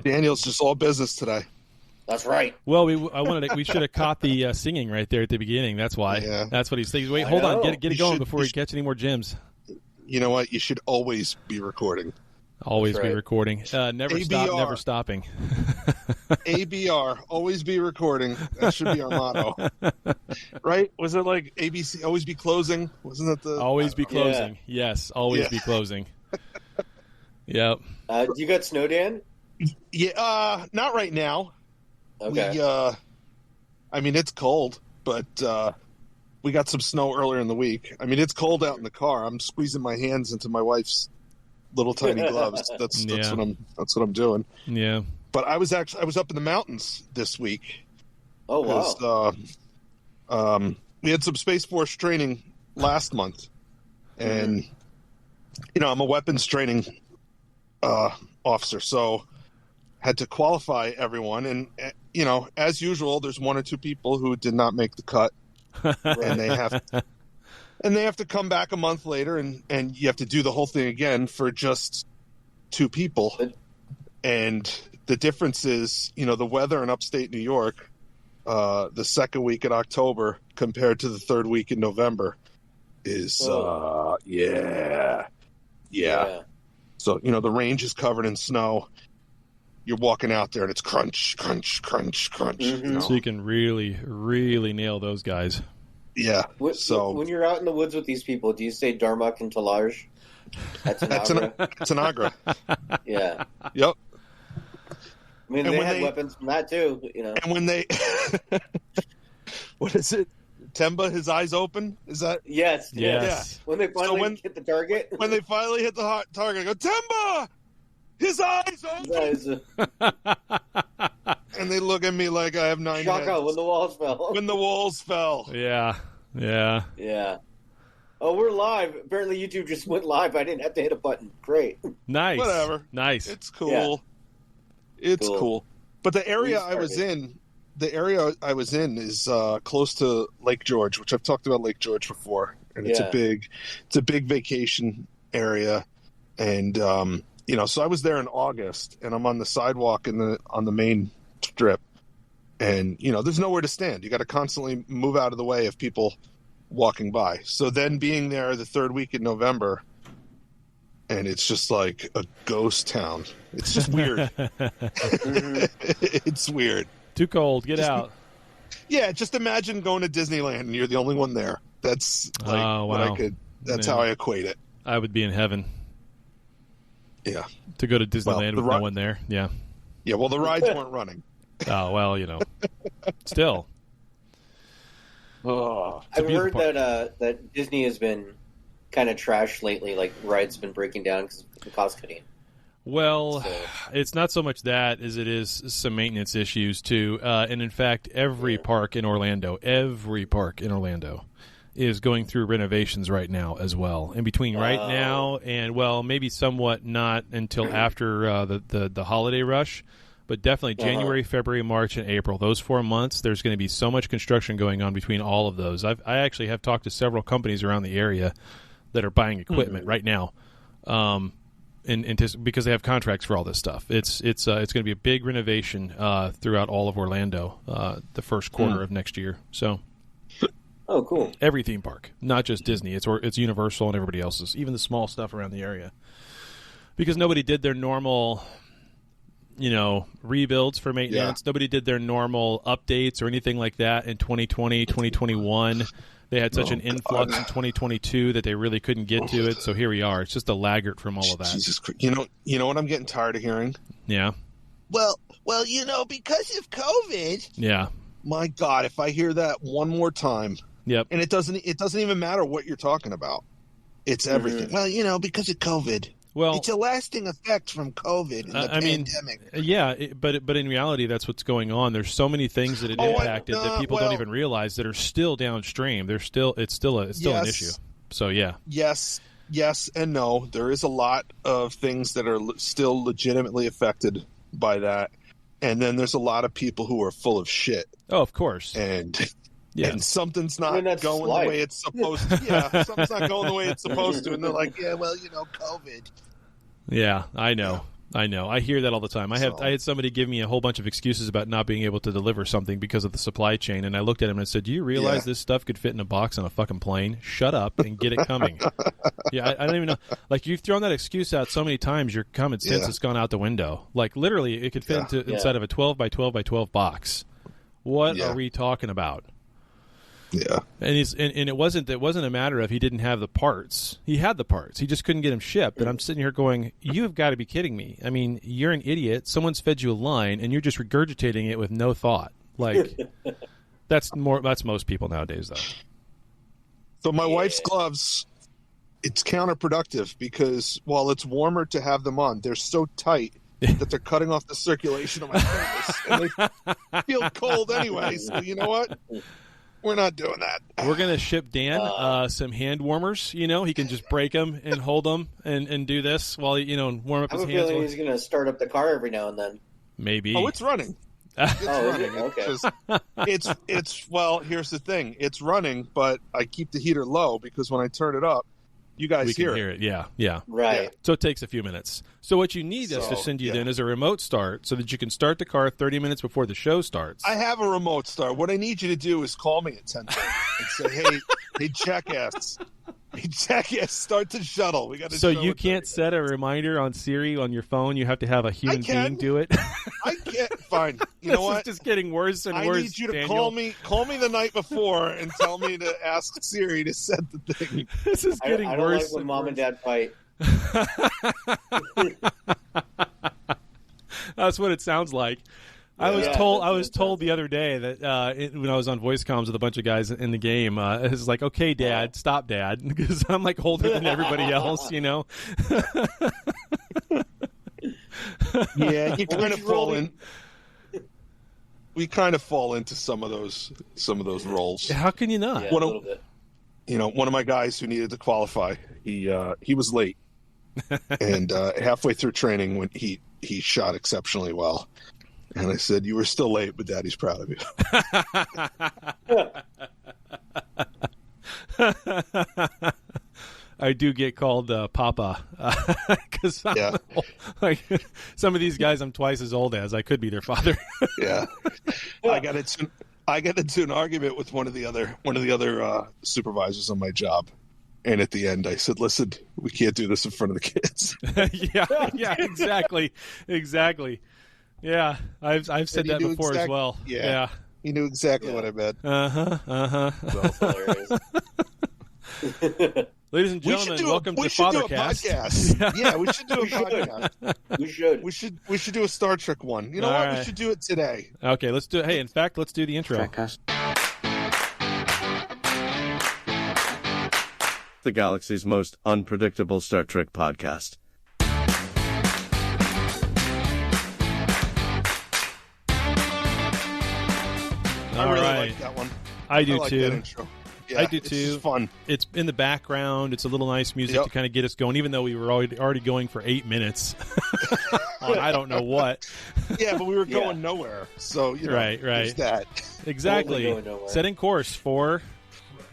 Daniel's just all business today. That's right. Well, we should have caught the singing right there at the beginning. That's why. Yeah. That's what he's thinking. Wait, hold on. Get it going before we catch any more gyms. You know what? You should always be recording. Always be recording. Never ABR. stop, never stopping. ABR, always be recording. That should be our motto. Right? Was it like ABC, always be closing? Wasn't that the... Always be closing. Yeah. Yes, always be closing. Yep. You got snow, Dan? Yeah, not right now. Okay. I mean, it's cold, but we got some snow earlier in the week. I mean, it's cold out in the car. I'm squeezing my hands into my wife's little tiny gloves. That's what I'm doing. Yeah. But I was up in the mountains this week. Oh wow. We had some Space Force training last month, and I'm a weapons training officer, so had to qualify everyone, and as usual, there's one or two people who did not make the cut, and they have to come back a month later, and you have to do the whole thing again for just two people. And the difference is, the weather in upstate New York, the second week in October compared to the third week in November is, yeah. So, the range is covered in snow. You're walking out there and it's crunch, crunch, crunch, crunch. Mm-hmm. So you can really, really nail those guys. Yeah. So when you're out in the woods with these people, do you say Darmok and Talaj? That's an Agra. Yeah. Yep. I mean, they had weapons from that too, And when they, what is it? Temba, his eyes open? Is that? Yes. Yeah. When they finally hit the target. When they finally hit the target, I go, Temba! His eyes open! And they look at me like I have 9 Shaka, heads. when the walls fell. When the walls fell. Yeah. Oh, we're live. Apparently YouTube just went live. I didn't have to hit a button. Great. Nice. Whatever. Nice. It's cool. Yeah. It's cool. But the area I was in is close to Lake George, which I've talked about Lake George before. And it's a big vacation area. And so I was there in August, and I'm on the sidewalk on the main strip, and there's nowhere to stand. You got to constantly move out of the way of people walking by. So then being there the third week in November, and it's just like a ghost town. It's just weird. It's weird. Too cold. Get out. Yeah, just imagine going to Disneyland and you're the only one there. That's like that's how I equate it. I would be in heaven. Yeah. To go to Disneyland with no one there. Yeah. Yeah, well, the rides weren't running. Oh, well, Still. I've heard that Disney has been kind of trashed lately, like rides have been breaking down because of the cost cutting. Well, it's not so much that as it is some maintenance issues, too. And, in fact, every park in Orlando is going through renovations right now as well. In between right now and, well, maybe somewhat not until after the holiday rush, but definitely January, February, March, and April. Those 4 months, there's going to be so much construction going on between all of those. I actually have talked to several companies around the area that are buying equipment right now because they have contracts for all this stuff. It's going to be a big renovation throughout all of Orlando the first quarter of next year. So... Oh, cool. Every theme park, not just Disney. It's Universal and everybody else's, even the small stuff around the area. Because nobody did their normal, rebuilds for maintenance. Yeah. Nobody did their normal updates or anything like that in 2020, 2021. They had such an influx in 2022 that they really couldn't get to it. So here we are. It's just a laggard from all of that. Jesus Christ. You know what I'm getting tired of hearing? Yeah. Well, because of COVID. Yeah. My God, if I hear that one more time. Yep. And it doesn't even matter what you're talking about. It's everything. Well, because of COVID. Well, it's a lasting effect from COVID and the pandemic. But in reality, that's what's going on. There's so many things that it impacted that people don't even realize that are still downstream. It's still an issue. So yeah. Yes, and no. There is a lot of things that are still legitimately affected by that, and then there's a lot of people who are full of shit. Oh, of course. And something's not going the way it's supposed to. Yeah, something's not going the way it's supposed to. And they're like, COVID. Yeah, I know. I know. I hear that all the time. I had somebody give me a whole bunch of excuses about not being able to deliver something because of the supply chain, and I looked at him and I said, "Do you realize this stuff could fit in a box on a fucking plane? Shut up and get it coming." Yeah, I don't even know. Like, you've thrown that excuse out so many times, your common sense has gone out the window. Like, literally, it could fit inside of a 12 by 12 by 12 box. What are we talking about? Yeah, and it wasn't a matter of he didn't have the parts. He had the parts. He just couldn't get them shipped. And I'm sitting here going, "You've got to be kidding me! I mean, you're an idiot. Someone's fed you a line, and you're just regurgitating it with no thought." Like, that's most people nowadays, though. So my wife's gloves, it's counterproductive because while it's warmer to have them on, they're so tight that they're cutting off the circulation of my fingers, and they feel cold anyway. So you know what? We're not doing that. We're going to ship Dan some hand warmers. You know, he can just break them and hold them and do this while he, warm up his hands. I have a feeling he's going to start up the car every now and then. Maybe. Oh, it's running. It's running. Okay. It's well, here's the thing. It's running, but I keep the heater low because when I turn it up, you guys can hear it. Yeah. Right. Yeah. So it takes a few minutes. So what you need us to send you then is a remote start so that you can start the car 30 minutes before the show starts. I have a remote start. What I need you to do is call me at 10:30 and say, hey, jackass. Hey, jackass, start the shuttle. We got to. So you can't set a reminder on Siri on your phone. You have to have a human being do it. I can't. Fine. You know what? This is just getting worse and worse. I need you to Daniel. call me the night before and tell me to ask Siri to set the thing. This is getting worse. I don't like when mom and dad fight. That's what it sounds like. I was told the other day that when I was on voice comms with a bunch of guys in the game, it was like, "Okay, Dad, stop, Dad," because I'm like older than everybody else, you know. Yeah, you kind of fall in. We kind of fall into some of those roles. How can you not? Yeah, a little bit. One of my guys who needed to qualify, he was late, and halfway through training when he shot exceptionally well. And I said, "You were still late, but Daddy's proud of you." I do get called Papa because like some of these guys I'm twice as old as. I could be their father. Yeah, I got into an argument with one of the other supervisors on my job, and at the end I said, "Listen, we can't do this in front of the kids." yeah, exactly. Yeah, I've said that before as well. Yeah. He knew exactly what I meant. That's hilarious. Ladies and gentlemen, welcome to Fathercast. Yeah, we should do a podcast. We should. We should do a Star Trek one. You know what? Right. We should do it today. Okay, let's do it. Hey, in fact, let's do the intro. Trekcast. The galaxy's most unpredictable Star Trek podcast. I really like that one. I do like too. That intro. Yeah, I do too. It's fun. It's in the background. It's a little nice music to kind of get us going, even though we were already going for 8 minutes. I don't know what. Yeah, but we were going nowhere. So right. There's that. Exactly. Setting course for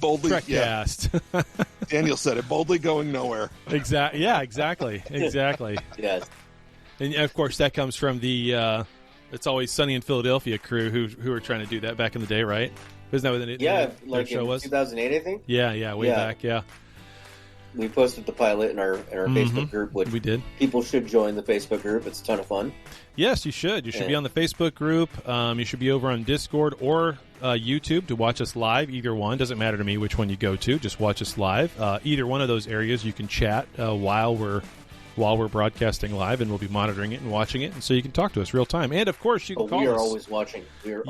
boldly Trekcast. Yeah. Daniel said it. Boldly going nowhere. Exactly. Yeah. Exactly. Yes. And of course, that comes from the It's Always Sunny in Philadelphia crew who were trying to do that back in the day, right? Isn't that what their show was? 2008, I think. Yeah, way back. Yeah. We posted the pilot in our Facebook group, which we did. People should join the Facebook group. It's a ton of fun. Yes, you should. You should be on the Facebook group. You should be over on Discord or YouTube to watch us live. Either one. Doesn't matter to me which one you go to. Just watch us live. Either one of those areas you can chat while we're broadcasting live, and we'll be monitoring it and watching it, and so you can talk to us real time. And of course, you can call us. We are always watching. We are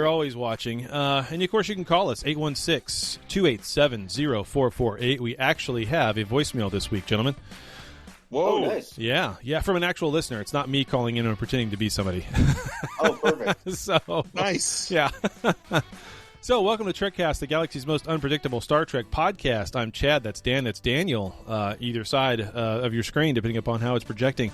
always watching. And of course, you can call us 816-287-0448. We actually have a voicemail this week, gentlemen. Whoa! Oh, nice. Yeah, from an actual listener. It's not me calling in and pretending to be somebody. Oh, perfect. So nice. Yeah. So, welcome to Trekcast, the galaxy's most unpredictable Star Trek podcast. I'm Chad, that's Dan, that's Daniel, either side of your screen, depending upon how it's projecting.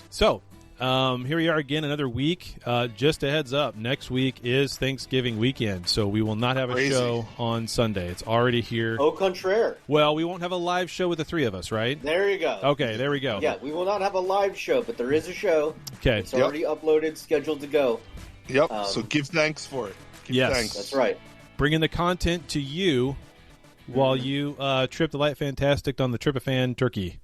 So, Here we are again, another week. Just a heads up, next week is Thanksgiving weekend, so we will not have a show on Sunday. It's already here. Au contraire. Well, we won't have a live show with the three of us, right? There you go. Okay, there we go. Yeah, we will not have a live show, but there is a show. Okay. It's already uploaded, scheduled to go. Yep, so give thanks for it. Give thanks. That's right. Bringing the content to you while you trip the Light Fantastic on the Tryptophan turkey.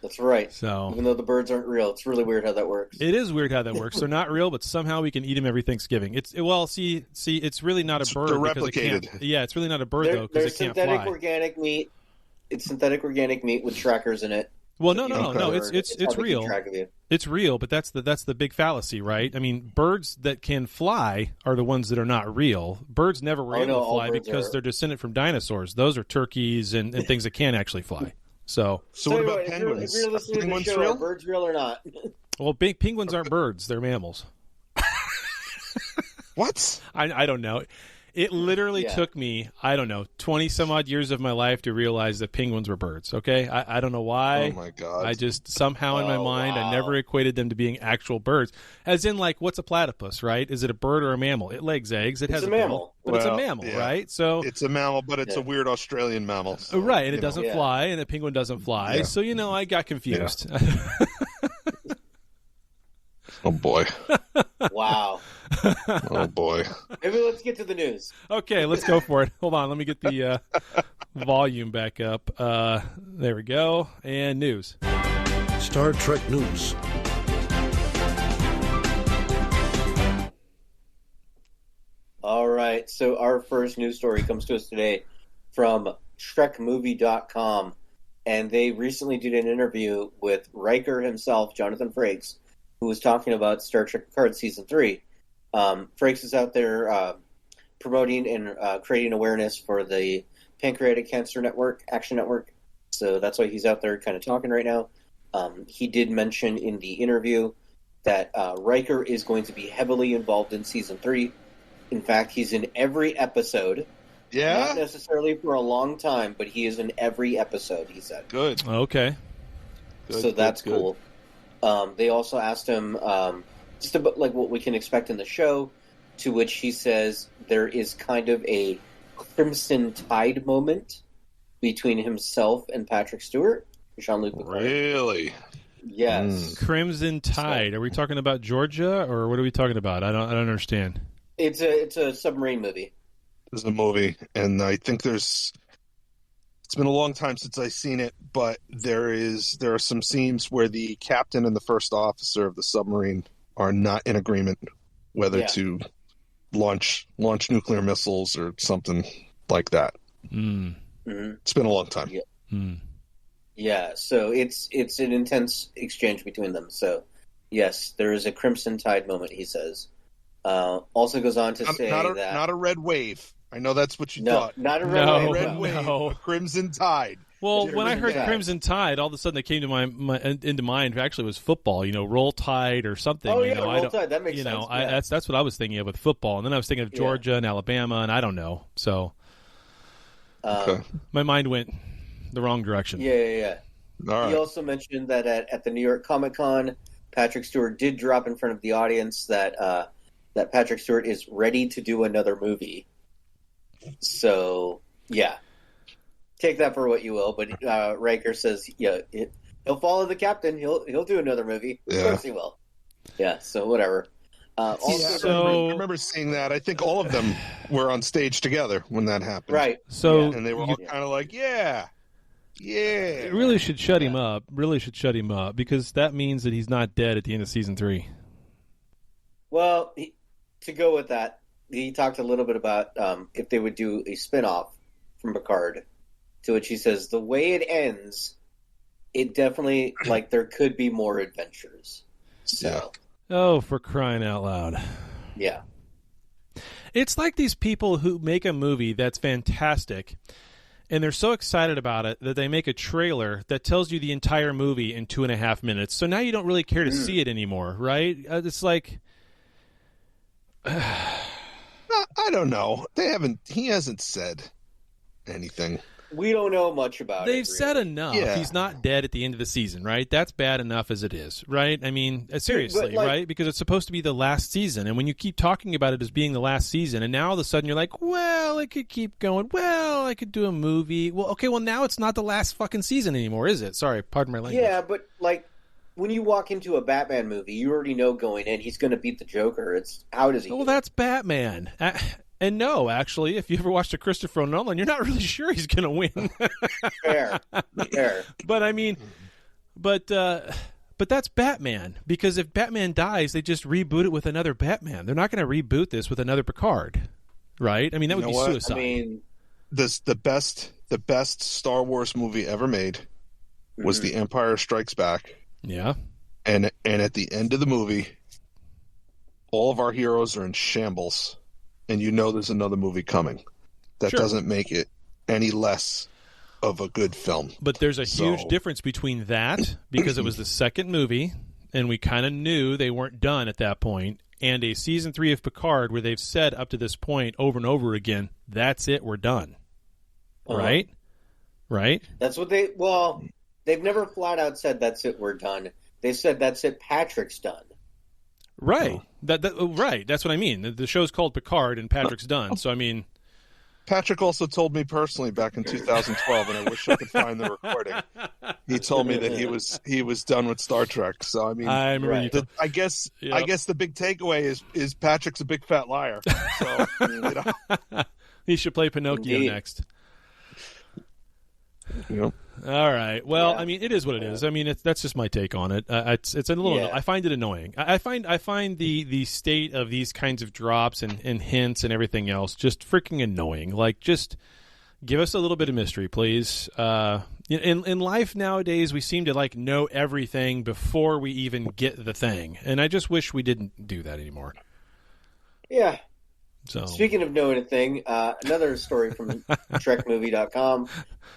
That's right. So, even though the birds aren't real, it's really weird how that works. It is weird how that works. They're not real, but somehow we can eat them every Thanksgiving. It's really not a bird. They're replicated. It's really not a bird though because it can't fly. Synthetic organic meat. It's synthetic organic meat with trackers in it. Well, no. It's real. It's real, but that's the big fallacy, right? I mean, birds that can fly are the ones that are not real. Birds never were able to fly because they're descended from dinosaurs. Those are turkeys and things that can actually fly. So what about penguins? If you're listening to the show, are birds real or not? Well, penguins aren't birds; they're mammals. What? I don't know. It literally took me, 20 some odd years of my life to realize that penguins were birds. Okay, I don't know why. Oh my god! I just somehow in my mind I never equated them to being actual birds. As in, like, what's a platypus? Right? Is it a bird or a mammal? It lays eggs. It has a mammal, but it's a mammal, right? So it's a mammal, but it's a weird Australian mammal. So, right, and it doesn't fly, and a penguin doesn't fly. Yeah. So I got confused. Yeah. Oh boy! Wow! Oh boy! Maybe let's get to the news. Okay, let's go for it. Hold on, let me get the volume back up. There we go. And news. Star Trek news. All right, so our first news story comes to us today from TrekMovie.com, and they recently did an interview with Riker himself, Jonathan Frakes, who was talking about Star Trek Picard Season 3. Frakes is out there promoting and creating awareness for the Pancreatic Cancer Network, Action Network. So that's why he's out there kind of talking right now. He did mention in the interview that Riker is going to be heavily involved in Season 3. In fact, he's in every episode. Yeah? Not necessarily for a long time, but he is in every episode, he said. Good. Okay. So that's cool. They also asked him just about like what we can expect in the show, to which he says there is kind of a Crimson Tide moment between himself and Patrick Stewart, Jean-Luc Picard. Really? Yes. Crimson Tide. Are we talking about Georgia, or what are we talking about? I don't understand. It's a submarine movie. It's a movie, and I think it's been a long time since I've seen it, but there are some scenes where the captain and the first officer of the submarine are not in agreement whether to launch nuclear missiles or something like that. Mm. Mm-hmm. It's been a long time. Yeah. Mm. Yeah, so it's an intense exchange between them. So, yes, there is a Crimson Tide moment, he says. Also goes on to say that... Not a red wave. I know that's what you no, thought. Not a red wave. Red wave. A Crimson Tide. Well, when I heard Crimson Tide, all of a sudden that came to into mind. Actually, was football. Roll Tide or something. Oh yeah, Roll Tide. That makes sense. That's what I was thinking of with football, and then I was thinking of Georgia and Alabama, and I don't know. So, my mind went the wrong direction. Yeah. All right. He also mentioned that at the New York Comic Con, Patrick Stewart did drop in front of the audience that Patrick Stewart is ready to do another movie. So, yeah. Take that for what you will, but Riker says, he'll follow the captain. He'll do another movie. Yeah. Of course he will. Yeah, so whatever. I remember seeing that. I think all of them were on stage together when that happened. Right. So and they were all kind of like, yeah. It really should shut him up. Really should shut him up, because that means that he's not dead at the end of season 3. Well, to go with that, he talked a little bit about if they would do a spin-off from Picard, to which he says, the way it ends, it definitely, there could be more adventures. So, oh, for crying out loud. Yeah. It's like these people who make a movie that's fantastic, and they're so excited about it that they make a trailer that tells you the entire movie in 2.5 minutes. So now you don't really care to see it anymore, right? It's like... I don't know. He hasn't said anything. we don't know much about it. They've said enough. Yeah. He's not dead at the end of the season, right? That's bad enough as it is, right? I mean, seriously, right? Because it's supposed to be the last season, and when you keep talking about it as being the last season, and now all of a sudden you're like, well, it could keep going. Well, I could do a movie. Well, okay, well, now it's not the last fucking season anymore, is it? Sorry, pardon my language. Yeah, but like when you walk into a Batman movie, you already know going in he's going to beat the Joker. It's how does he? Well, that's Batman. And no, actually, if you ever watched a Christopher Nolan, you're not really sure he's going to win. Fair. But I mean, but that's Batman, because if Batman dies, they just reboot it with another Batman. They're not going to reboot this with another Picard, right? I mean, that would be suicide. I mean, the best Star Wars movie ever made was The Empire Strikes Back. Yeah. And at the end of the movie, all of our heroes are in shambles, and you know there's another movie coming. That doesn't make it any less of a good film. But there's a huge difference between that, because it was the second movie, and we kind of knew they weren't done at that point, and a season 3 of Picard where they've said up to this point over and over again, that's it, we're done. Right? Right? That's what they've never flat out said that's it, we're done. They said that's it, Patrick's done. Right. Right. That's what I mean. The show's called Picard, and Patrick's done. So, I mean... Patrick also told me personally back in 2012, and I wish I could find the recording. He told me that he was done with Star Trek. So, I mean... I remember I guess the big takeaway is Patrick's a big fat liar. So, He should play Pinocchio next. Yep. All right. Well, I mean, it is what it is. I mean, that's just my take on it. It's a little. Yeah. I find it annoying. I find the state of these kinds of drops and hints and everything else just freaking annoying. Like, just give us a little bit of mystery, please. In life nowadays, we seem to like know everything before we even get the thing, and I just wish we didn't do that anymore. Yeah. So, speaking of knowing a thing, another story from trekmovie.com,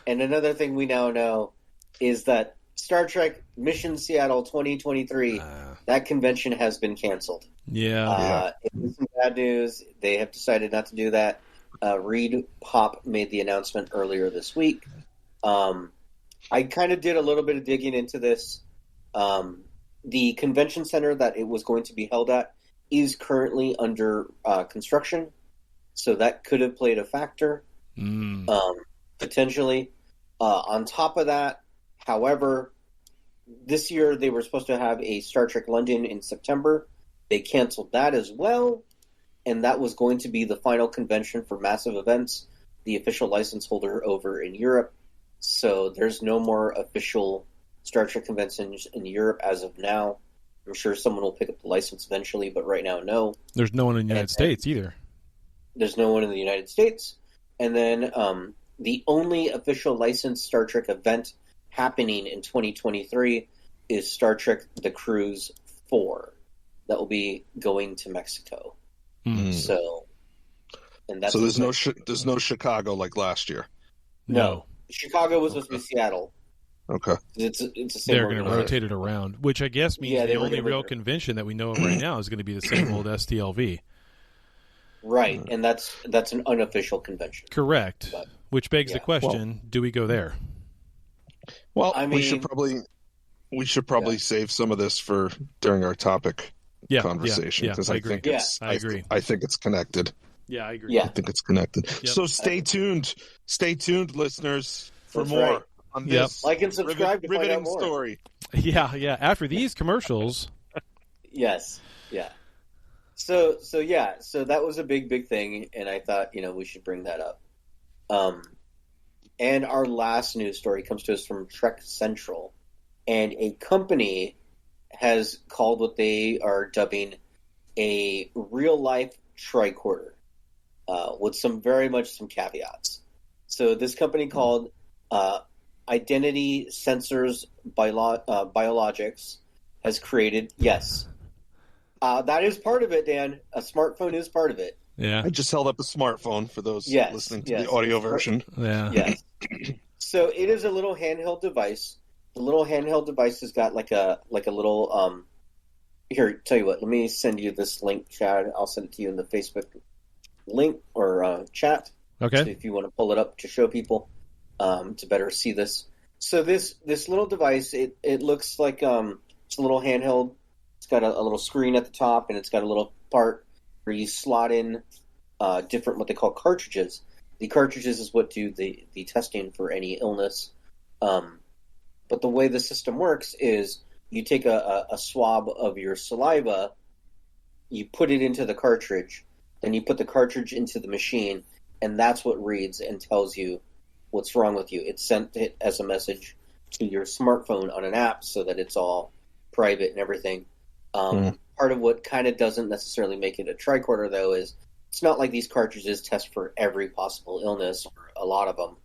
and another thing we now know is that Star Trek Mission Seattle 2023, that convention has been canceled. Yeah. It was some bad news. They have decided not to do that. Reed Pop made the announcement earlier this week. I kind of did a little bit of digging into this. The convention center that it was going to be held at is currently under construction, so that could have played a factor, potentially. On top of that, however, this year they were supposed to have a Star Trek London in September. They canceled that as well, and that was going to be the final convention for Massive Events, the official license holder over in Europe. So there's no more official Star Trek conventions in Europe as of now. I'm sure someone will pick up the license eventually, but right now, no. There's no one in the United States either. There's no one in the United States. And then the only official licensed Star Trek event happening in 2023 is Star Trek The Cruise 4. That will be going to Mexico. So there's no Chicago like last year. No. Chicago was supposed to be Seattle. Okay. It's the same. They're going to rotate it around, which I guess means the only real convention that we know of right now is going to be the same old STLV. Right, and that's an unofficial convention. Correct. But, which begs the question: do we go there? Well, I mean, we should probably save some of this for during our topic conversation because I agree. I think it's connected. Yeah, I agree. Yeah. I think it's connected. Yep. So stay tuned, listeners, for more. Right. On this like and subscribe to find out more. Story. Yeah. After these commercials. Yes. Yeah. So that was a big thing, and I thought we should bring that up. And our last news story comes to us from Trek Central, and a company has called what they are dubbing a real life tricorder, with some caveats. So this company called Identity Sensors Biologics has created, that is part of it, Dan. A smartphone is part of it. Yeah. I just held up a smartphone for those listening to the audio version. Yeah. Yes. So it is a little handheld device. The little handheld device has got like a little here, tell you what, let me send you this link, Chad. I'll send it to you in the Facebook link or chat. Okay. So if you want to pull it up to show people. to better see this. So this little device, it looks like it's a little handheld. It's got a little screen at the top, and it's got a little part where you slot in different what they call cartridges. The cartridges is what do the testing for any illness. But the way the system works is you take a swab of your saliva, you put it into the cartridge, then you put the cartridge into the machine, and that's what reads and tells you what's wrong with you. It's sent it as a message to your smartphone on an app so that it's all private and everything. Part of what kind of doesn't necessarily make it a tricorder, though, is it's not like these cartridges test for every possible illness or a lot of them.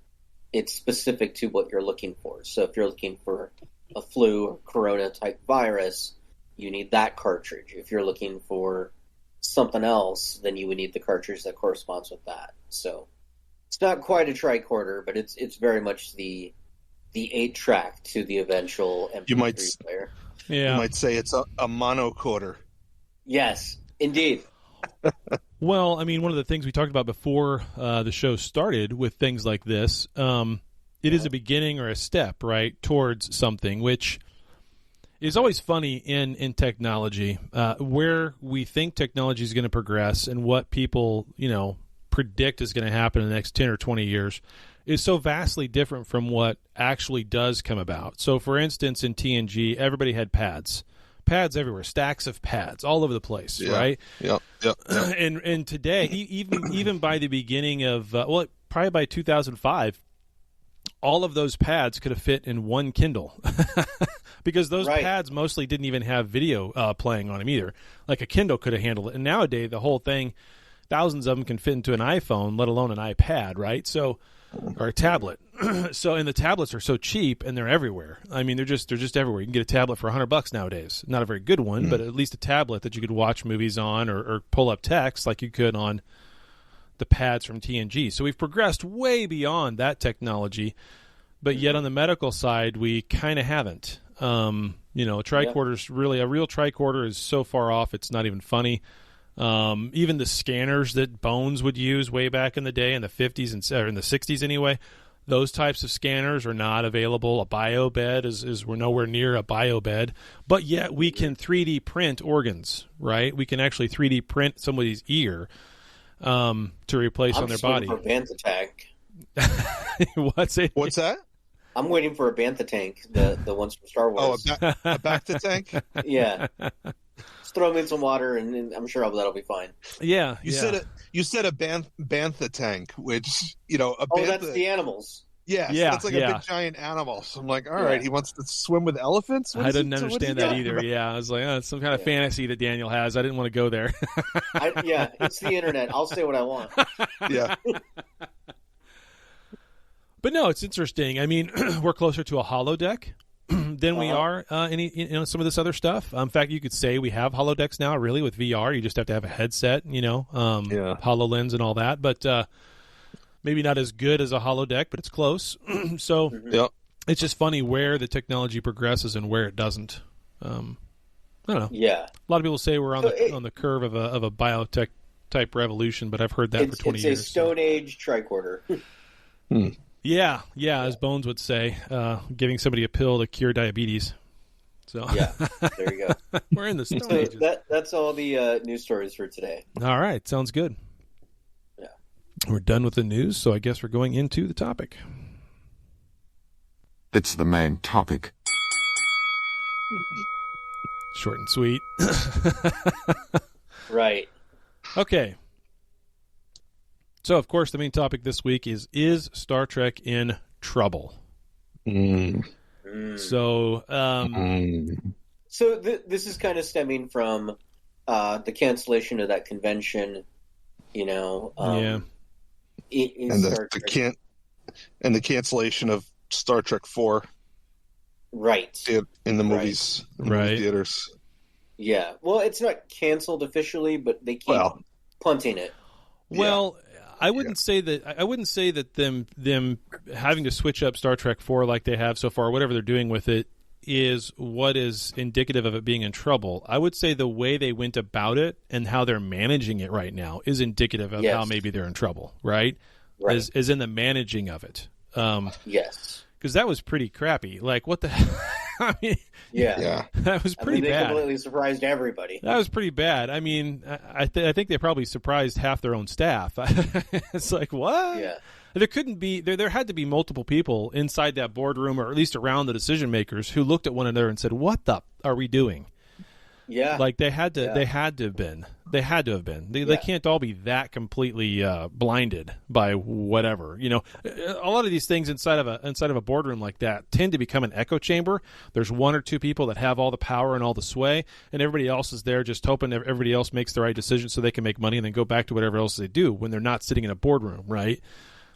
It's specific to what you're looking for. So if you're looking for a flu or corona-type virus, you need that cartridge. If you're looking for something else, then you would need the cartridge that corresponds with that. So it's not quite a tricorder, but it's very much the 8-track to the eventual MP3 player. Yeah. You might say it's a monocorder. Yes, indeed. Well, I mean, one of the things we talked about before the show started with things like this, it is a beginning or a step, right, towards something, which is always funny in technology, where we think technology is going to progress and what people, predict is going to happen in the next 10 or 20 years is so vastly different from what actually does come about. So, for instance, in TNG, everybody had pads. Pads everywhere, stacks of pads all over the place, right? Yep. And today, even by the beginning of, probably by 2005, all of those pads could have fit in one Kindle because those pads mostly didn't even have video playing on them either. Like a Kindle could have handled it. And nowadays, the whole thing, thousands of them can fit into an iPhone, let alone an iPad, right? So, or a tablet. So, and the tablets are so cheap and they're everywhere. I mean, they're just everywhere. You can get a tablet for $100 nowadays. Not a very good one, but at least a tablet that you could watch movies on or pull up text like you could on the pads from TNG. So we've progressed way beyond that technology, but yet on the medical side, we kind of haven't. Tricorders really, a real tricorder is so far off, it's not even funny. Even the scanners that Bones would use way back in the day in the 50s or in the 60s anyway, those types of scanners are not available. A biobed is we're nowhere near a biobed, but yet we can 3D print organs, right? We can actually 3D print somebody's ear to replace on their body. I'm waiting for a bantha tank. What's that? I'm waiting for a bantha tank, the ones from Star Wars. Oh, a bacta tank? Yeah. Just throw them in some water, and I'm sure that'll be fine. Yeah. You said a bantha tank, which, a bantha... that's the animals. Yeah, that's like a big giant animal. So I'm like, all right, he wants to swim with elephants? I didn't understand that either. Yeah, I was like, it's some kind of fantasy that Daniel has. I didn't want to go there. It's the internet. I'll say what I want. Yeah. But no, it's interesting. I mean, we're closer to a holodec than we are some of this other stuff. In fact, you could say we have holodecks now, really, with VR. You just have to have a headset, HoloLens and all that. But maybe not as good as a holodeck, but it's close. So it's just funny where the technology progresses and where it doesn't. I don't know. Yeah. A lot of people say we're on the curve of a biotech type revolution, but I've heard that for 20 years. It's a Stone Age tricorder. Yeah, as Bones would say, giving somebody a pill to cure diabetes. So yeah, there you go. We're in the Stone Ages. That's all the news stories for today. All right, sounds good. Yeah, we're done with the news, so I guess we're going into the topic. It's the main topic. Short and sweet. Right. Okay. So, of course, the main topic this week is Star Trek in trouble? So, this is kind of stemming from the cancellation of that convention, and the cancellation of Star Trek 4, right? In the movies, movie theaters. Yeah, well, it's not canceled officially, but they keep punting it. Well. I wouldn't say that them having to switch up Star Trek 4 like they have so far, whatever they're doing with it, is what is indicative of it being in trouble. I would say the way they went about it and how they're managing it right now is indicative of how maybe they're in trouble, right? Is in the managing of it. Yes. Because that was pretty crappy. Like, what the hell? I mean, Yeah. that was pretty they bad. completely surprised everybody. That was pretty bad. I mean, I think they probably surprised half their own staff. It's like, what? Yeah. There couldn't be there had to be multiple people inside that boardroom, or at least around the decision makers, who looked at one another and said, "What the are we doing?" Yeah. Like they had to have been. They can't all be that completely blinded by whatever. You know, a lot of these things inside of a boardroom like that tend to become an echo chamber. There's one or two people that have all the power and all the sway, and everybody else is there just hoping that everybody else makes the right decision so they can make money and then go back to whatever else they do when they're not sitting in a boardroom, right?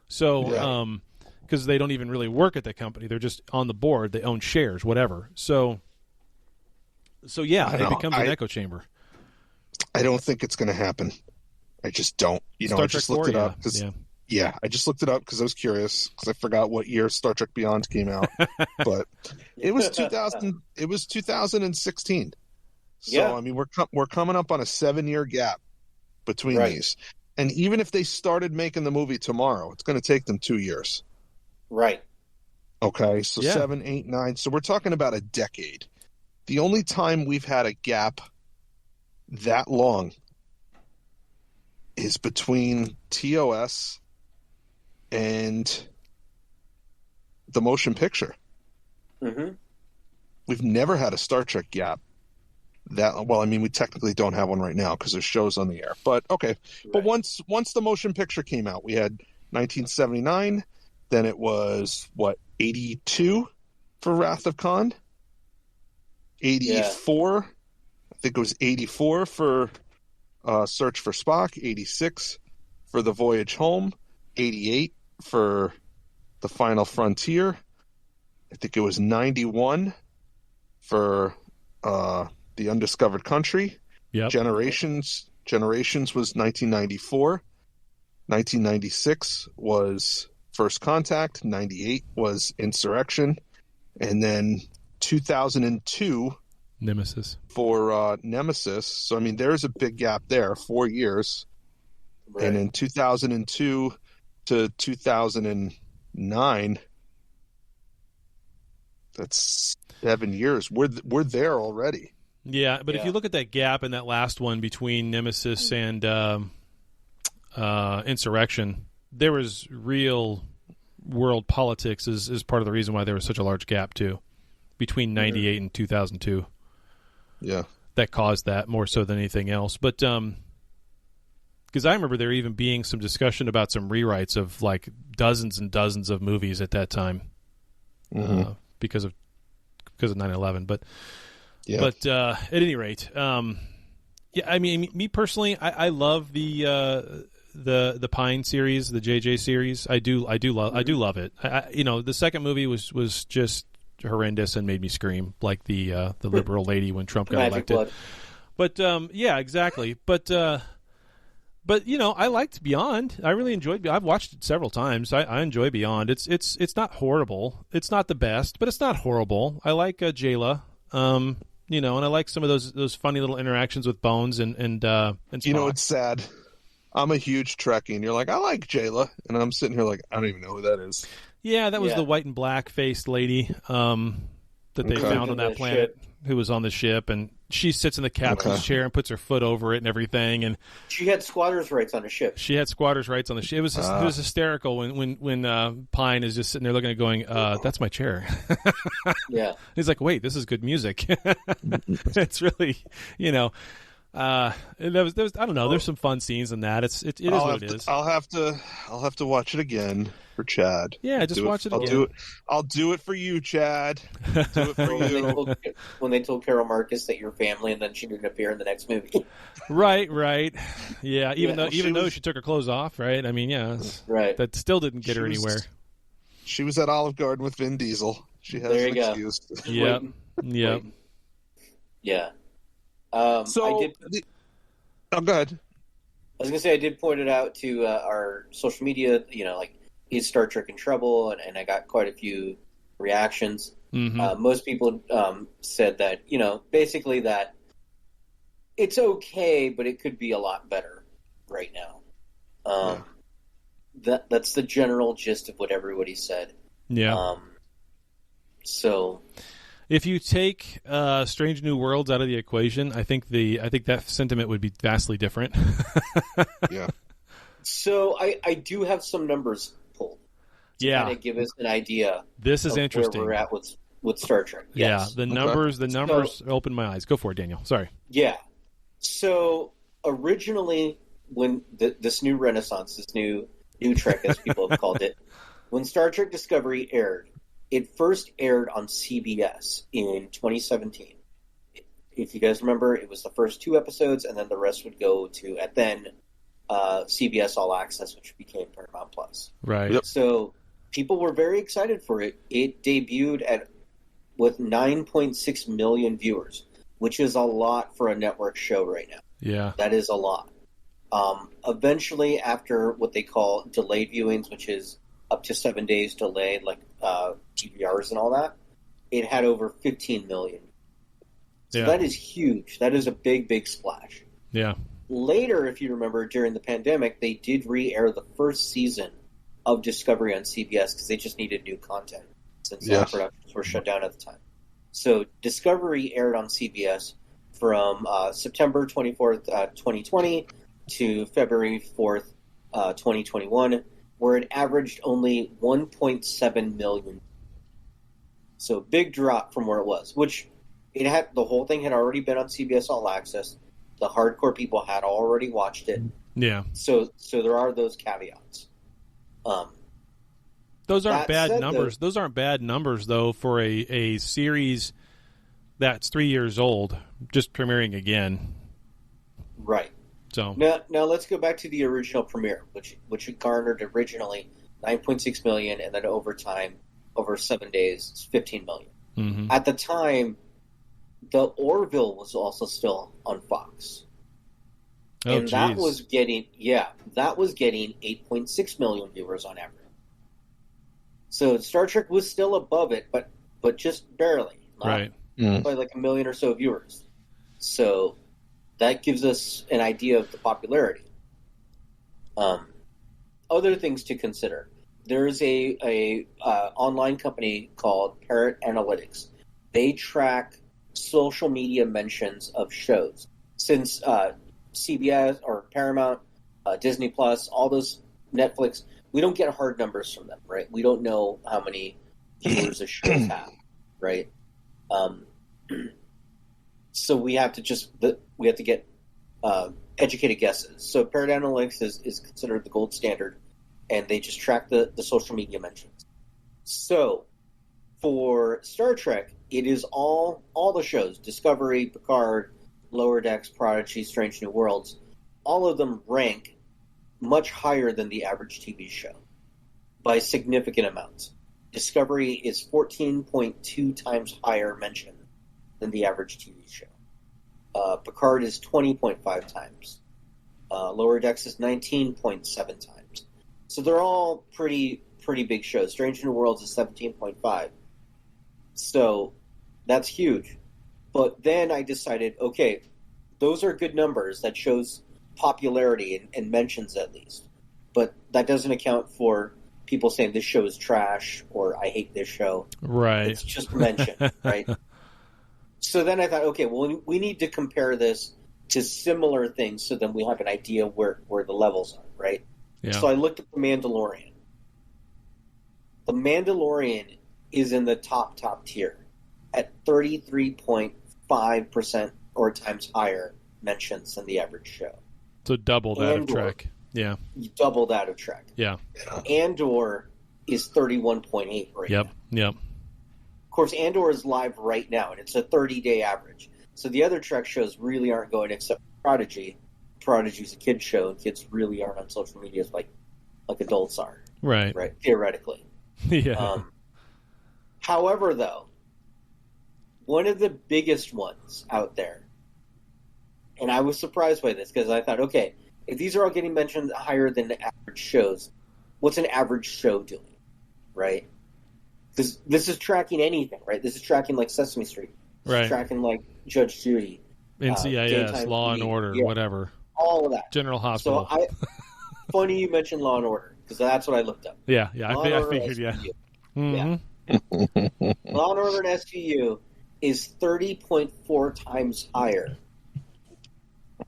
So, because they don't even really work at the company, they're just on the board. They own shares, whatever. So yeah, it becomes an echo chamber. I don't think it's going to happen. I just don't. I just looked it up. I just looked it up because I was curious, because I forgot what year Star Trek Beyond came out. But it was 2000. It was 2016. So I mean, we're coming up on a 7-year gap between these. And even if they started making the movie tomorrow, it's going to take them 2 years. Right. Okay, so 7, 8, 9. So we're talking about a decade. The only time we've had a gap that long is between TOS and the motion picture. Mm-hmm. We've never had a Star Trek gap. I mean, we technically don't have one right now because there's shows on the air. But okay. Right. But once the motion picture came out, we had 1979. Then it was 82 for Wrath of Khan. 84. I think it was 84 for Search for Spock. 86 for The Voyage Home. 88 for The Final Frontier. I think it was 91 for The Undiscovered Country. Yep. Generations was 1994. 1996 was First Contact. 98 was Insurrection. And then 2002 Nemesis for Nemesis. So I mean, there's a big gap there, 4 years. Right. And in 2002 to 2009, that's 7 years. We're there already. Yeah, but if you look at that gap in that last one between Nemesis and Insurrection, there was real world politics is part of the reason why there was such a large gap too, between 98 and 2002. Yeah, that caused that more so than anything else. But because I remember there even being some discussion about some rewrites of like dozens and dozens of movies at that time, because of 9/11. But at any rate, I mean, me personally, I love the Pine series, the JJ series. I do love it. The second movie was just horrendous and made me scream like the liberal lady when Trump got elected. Blood. But yeah, exactly. But I liked Beyond. I really enjoyed. I've watched it several times. I enjoy Beyond. It's not horrible. It's not the best, but it's not horrible. I like Jayla. And I like some of those funny little interactions with Bones and Spock. It's sad. I'm a huge Trekkie, and you're like, I like Jayla, and I'm sitting here like, I don't even know who that is. Yeah, that was the white and black faced lady that they found on that planet who was on the ship, and she sits in the captain's chair and puts her foot over it and everything. And she had squatters' rights on the ship. It was hysterical when Pine is just sitting there looking at it going, that's my chair. Yeah. He's like, wait, this is good music. It's really, there was I don't know. There's some fun scenes in that. It is what it is. I'll have to watch it again for Chad. Yeah, just watch it again. I'll do it for you, Chad. Do it for you. When they told Carol Marcus that you're family, and then she didn't appear in the next movie. Right. Yeah, even though she took her clothes off, right? I mean, right. That still didn't get her anywhere. She was at Olive Garden with Vin Diesel. She has an excuse. Yep. Yeah. Go ahead. I was going to say, I did point it out to our social media, like, is Star Trek in trouble? And I got quite a few reactions. Mm-hmm. Most people said that, basically that it's okay, but it could be a lot better right now. that's the general gist of what everybody said. Yeah. So, if you take Strange New Worlds out of the equation, I think that sentiment would be vastly different. Yeah. So I do have some numbers pulled to kind of give us an idea. This is interesting. Where we're at with Star Trek. Yes. Yeah, the numbers opened my eyes. Go for it, Daniel. Sorry. Yeah. So originally, when this new renaissance, this new Trek, as people have called it, when Star Trek Discovery aired, it first aired on CBS in 2017. If you guys remember, it was the first 2 episodes, and then the rest would go to, CBS All Access, which became Paramount Plus. Right. Yep. So people were very excited for it. It debuted with 9.6 million viewers, which is a lot for a network show right now. Yeah. That is a lot. Eventually, after what they call delayed viewings, which is up to 7 days delayed, like DVRs and all that, it had over 15 million. So that is huge. That is a big, big splash. Yeah. Later, if you remember, during the pandemic, they did re-air the first season of Discovery on CBS because they just needed new content since all productions were shut down at the time. So Discovery aired on CBS from September 24th, 2020 to February 4th, 2021, where it averaged only 1.7 million. So big drop from where it was, which it had. The whole thing had already been on CBS All Access. The hardcore people had already watched it. Yeah. So there are those caveats. Those aren't bad numbers. Those aren't bad numbers, though, for a series that's 3 years old, just premiering again. Right. So now let's go back to the original premiere, which it garnered originally 9.6 million, and then over time, over 7 days, it's 15 million. Mm-hmm. At the time, the Orville was also still on Fox. And that was getting 8.6 million viewers on average. So Star Trek was still above it, but just barely. Right. By like a million or so viewers. So that gives us an idea of the popularity. Other things to consider. There's a online company called Parrot Analytics. They track social media mentions of shows. Since CBS or Paramount, Disney Plus, all those, Netflix, we don't get hard numbers from them, right? We don't know how many viewers a show have, right? So we have to get educated guesses. So Parrot Analytics is considered the gold standard, and they just track the social media mentions. So for Star Trek, it is all the shows, Discovery, Picard, Lower Decks, Prodigy, Strange New Worlds, all of them rank much higher than the average TV show by significant amounts. Discovery is 14.2 times higher mentioned than the average TV show. Picard is 20.5 times. Lower Decks is 19.7 times. So they're all pretty big shows. Strange New Worlds is 17.5. So that's huge. But then I decided, okay, those are good numbers. That shows popularity and mentions at least. But that doesn't account for people saying this show is trash or I hate this show. Right. It's just mention, right? So then I thought, okay, well, we need to compare this to similar things so then we have an idea where the levels are, right? Yeah. So I looked at The Mandalorian. The Mandalorian is in the top tier at 33.5% or times higher mentions than the average show. So double that of Trek. Yeah. Double that of Trek. Yeah. Andor is 31.8 right now. Yep. Of course, Andor is live right now, and it's a 30-day average. So the other Trek shows really aren't going, except Prodigy. Prodigy's a kid's show, and kids really aren't on social media like adults are. Right. Right. Theoretically. Yeah. However, though, one of the biggest ones out there, and I was surprised by this because I thought, okay, if these are all getting mentioned higher than the average shows, what's an average show doing, right? Because this is tracking anything, right? This is tracking like Sesame Street. This is tracking like Judge Judy. NCIS, Law and Order, whatever. All of that. General Hospital. So funny you mentioned Law and Order. because that's what I looked up. Yeah. Law and I Order figured. Yeah. SVU. Mm-hmm. Law and Order and SVU is 30.4 times higher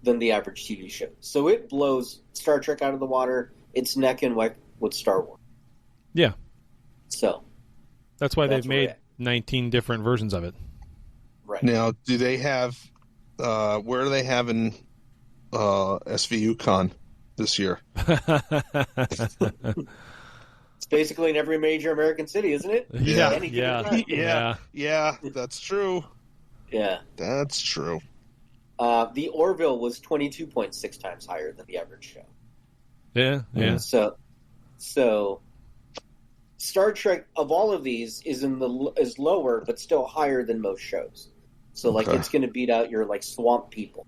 than the average TV show. So it blows Star Trek out of the water. It's neck and neck with Star Wars. Yeah. So that's why they've where we're made at. 19 different versions of it. Right. Now, do they have? Where are they having SVU Con this year? It's basically in every major American city, isn't it? Yeah. Any given time. Yeah, that's true. Yeah. That's true. The Orville was 22.6 times higher than the average show. Yeah. So Star Trek of all of these is lower, but still higher than most shows. So like Okay. it's going to beat out your like Swamp People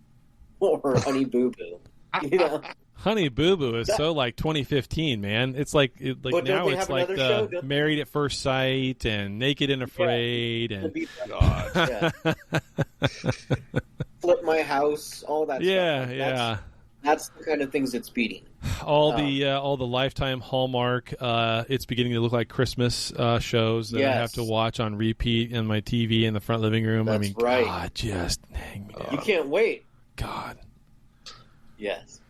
or Honey Boo Boo. You know? Honey Boo Boo is so like 2015, man. It's like But now don't they it's have like another show? Don't they? Married at First Sight and Naked and Afraid and Yeah. Flip My House, all that stuff. yeah. That's the kind of things it's beating. All the Lifetime Hallmark. It's beginning to look like Christmas shows that I have to watch on repeat in my TV in the front living room. That's I mean, right. God, just hang me down. You can't wait. God. Yes.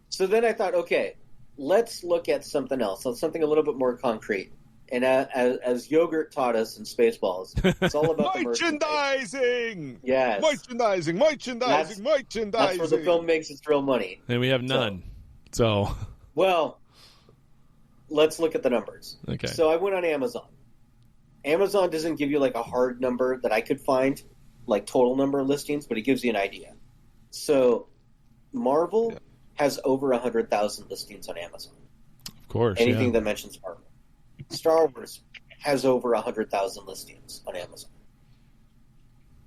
So then I thought, okay, let's look at something else. Something a little bit more concrete. And as Yogurt taught us in Spaceballs, it's all about the merchandise. Merchandising. Yes. Merchandising. That's where the film makes its real money. And we have none. So well, let's look at the numbers. Okay. So I went on Amazon. Amazon doesn't give you like a hard number that I could find, like total number of listings, but it gives you an idea. So Marvel has over 100,000 listings on Amazon. Of course. Anything that mentions Marvel. Star Wars has over 100,000 listings on Amazon.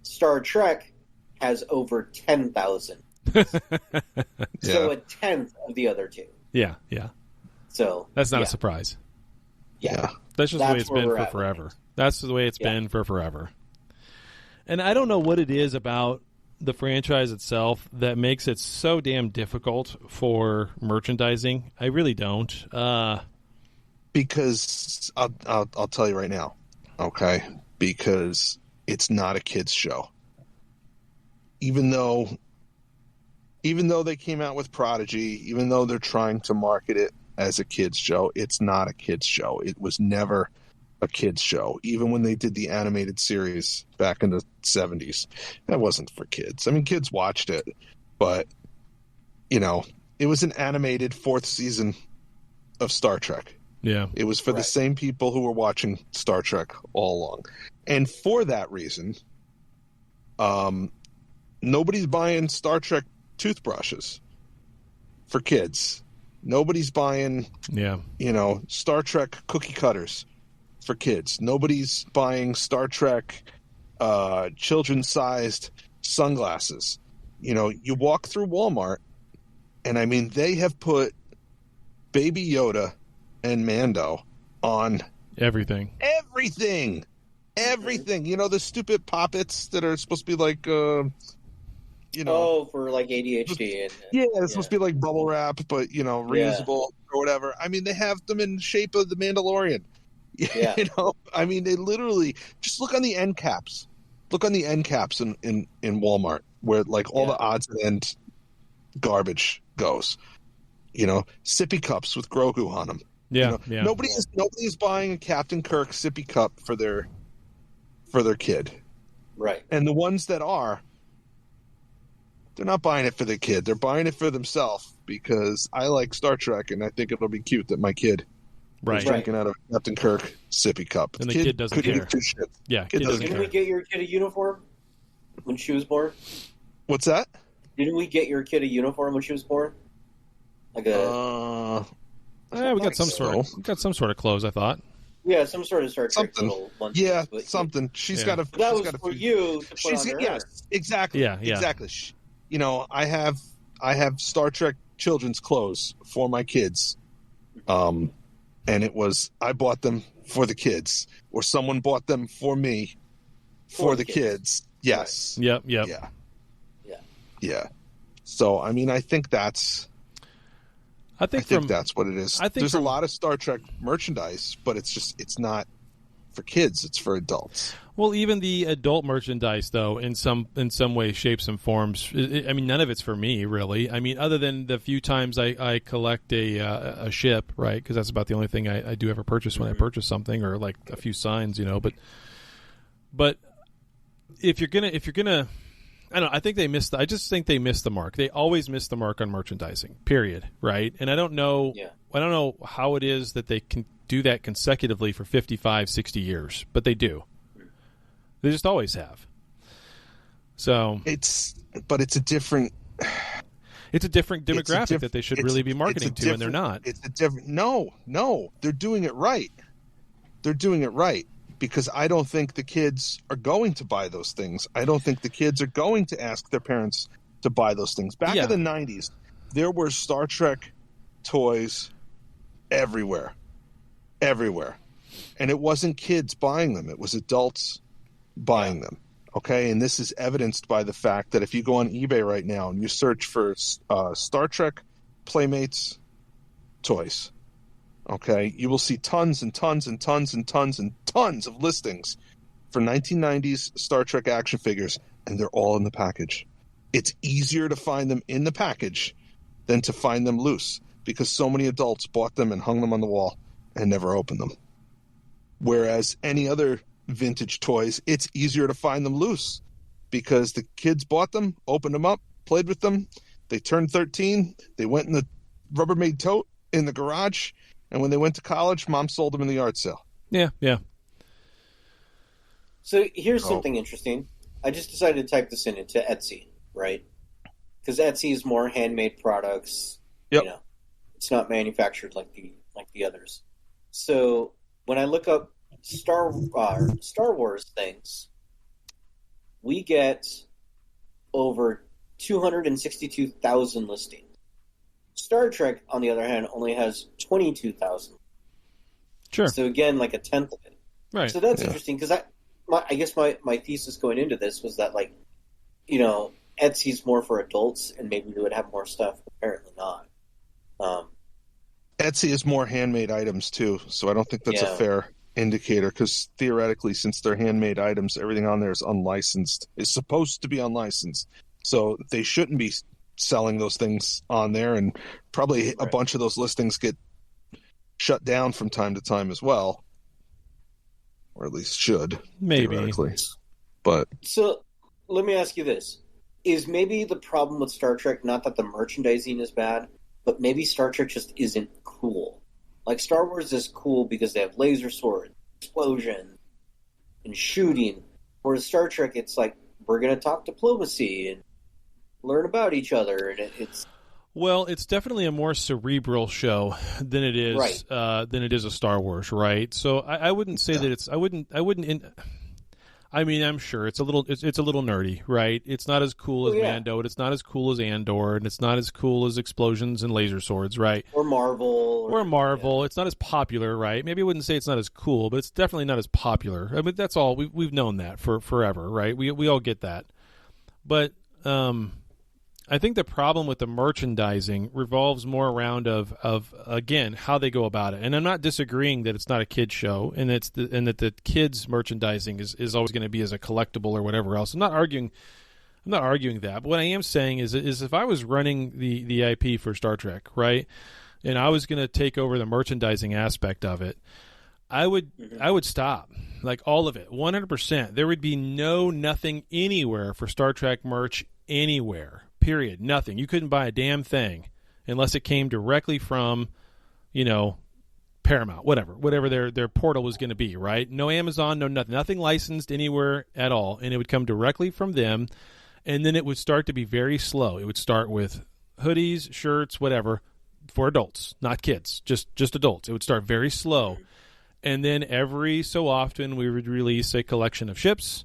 Star Trek has over 10,000. So a tenth of the other two. Yeah. So That's not a surprise. Yeah. That's just the way it's been for forever. That's the way it's been for forever. And I don't know what it is about the franchise itself that makes it so damn difficult for merchandising. I really don't. Because I'll tell you right now, okay? Because it's not a kids show. Even though they came out with Prodigy, even though they're trying to market it as a kids show, it's not a kids show. It was never a kids show. Even when they did the animated series back in the 70s, that wasn't for kids. I mean, kids watched it, but it was an animated fourth season of Star Trek. Yeah. It was for the same people who were watching Star Trek all along. And for that reason, nobody's buying Star Trek toothbrushes for kids. Nobody's buying, Star Trek cookie cutters for kids. Nobody's buying Star Trek children-sized sunglasses. You walk through Walmart, and I mean, they have put Baby Yoda and Mando on everything. The stupid poppets that are supposed to be like for like ADHD. It's supposed to be like bubble wrap, but reusable or whatever. I mean, they have them in the shape of the Mandalorian. Yeah. I mean, they literally just look on the end caps. Look on the end caps in Walmart where like all the odds and end garbage goes. Sippy cups with Grogu on them. Yeah, Nobody is buying a Captain Kirk sippy cup for their kid. Right. And the ones that are, they're not buying it for the kid. They're buying it for themselves because I like Star Trek and I think it'll be cute that my kid is drinking out of a Captain Kirk sippy cup. And the kid doesn't care. Give two shits. Yeah, kid doesn't Didn't care. we get your kid a uniform when she was born? What's that? Didn't we get your kid a uniform when she was born? Like a we got some sort of clothes, I thought. Yeah, some sort of Star Trek something. little one. Yeah, something. She's got a. That she's was got for you to put on her. Yes, exactly. Yeah. Exactly. I have Star Trek children's clothes for my kids, and it was I bought them for the kids, or someone bought them for me for the kids. Yes. Right. Yep. Yeah. So I mean, I think that's. I think that's what it is. There's a lot of Star Trek merchandise, but it's not for kids. It's for adults. Well, even the adult merchandise, though, in some way, shapes, and forms. I mean, none of it's for me, really. I mean, other than the few times I collect a ship, right? Because that's about the only thing I do ever purchase when I purchase something, or like a few signs, you know. But if you're gonna, I don't know. I just think they missed the mark. They always miss the mark on merchandising. Period. Right? And I don't know. Yeah. I don't know how it is that they can do that consecutively for 55, 60 years, but they do. They just always have. So it's a different demographic that they should really be marketing to, and they're not. It's a different. No, they're doing it right. They're doing it right because I don't think the kids are going to buy those things. I don't think the kids are going to ask their parents to buy those things. Back in the 90s, there were Star Trek toys everywhere, and it wasn't kids buying them; it was adults buying them. Okay, and this is evidenced by the fact that if you go on eBay right now and you search for Star Trek Playmates toys, okay, you will see tons and tons and tons and tons and tons of listings for 1990s Star Trek action figures, and they're all in the package. It's easier to find them in the package than to find them loose because so many adults bought them and hung them on the wall and never opened them. Whereas any other vintage toys, it's easier to find them loose because the kids bought them, opened them up, played with them. They turned 13. They went in the Rubbermaid tote in the garage. And when they went to college, mom sold them in the yard sale. Yeah. So here's something interesting. I just decided to type this into Etsy, right? Because Etsy is more handmade products. Yep. You know, it's not manufactured like the others. So when I look up Star Wars things, we get over 262,000 listings. Star Trek, on the other hand, only has 22,000. Sure. So again, like a tenth of it. Right. So that's interesting because I guess my thesis going into this was that, like, you know, Etsy's more for adults and maybe they would have more stuff. Apparently not. Etsy is more handmade items too, so I don't think that's a fair indicator because theoretically, since they're handmade items, everything on there is unlicensed. It's supposed to be unlicensed, so they shouldn't be selling those things on there, and probably a bunch of those listings get shut down from time to time as well, or at least should, maybe. Theoretically. But so let me ask you this: is maybe the problem with Star Trek not that the merchandising is bad, but maybe Star Trek just isn't cool? Like, Star Wars is cool because they have laser swords, explosions, and shooting. Whereas Star Trek, it's like, we're going to talk diplomacy and learn about each other. And it's... Well, it's definitely a more cerebral show than it is a Star Wars, right? So I wouldn't say that it's... I mean, I'm sure it's a little nerdy, right? It's not as cool as Mando, and it's not as cool as Andor, and it's not as cool as explosions and laser swords, right? Or Marvel. Yeah. It's not as popular, right? Maybe I wouldn't say it's not as cool, but it's definitely not as popular. I mean, that's all. We've known that for forever, right? We all get that. But I think the problem with the merchandising revolves more around of again how they go about it. And I'm not disagreeing that it's not a kids show and that the kids merchandising is always going to be as a collectible or whatever else. I'm not arguing that. But what I am saying is if I was running the IP for Star Trek, right, and I was going to take over the merchandising aspect of it, I would stop, like, all of it, 100%. There would be nothing anywhere for Star Trek merch anywhere. Period. Nothing. You couldn't buy a damn thing unless it came directly from, Paramount, whatever their portal was going to be, right? No Amazon, no nothing licensed anywhere at all, and it would come directly from them, and then it would start to be very slow. It would start with hoodies, shirts, whatever, for adults, not kids, just adults. It would start very slow, and then every so often we would release a collection of ships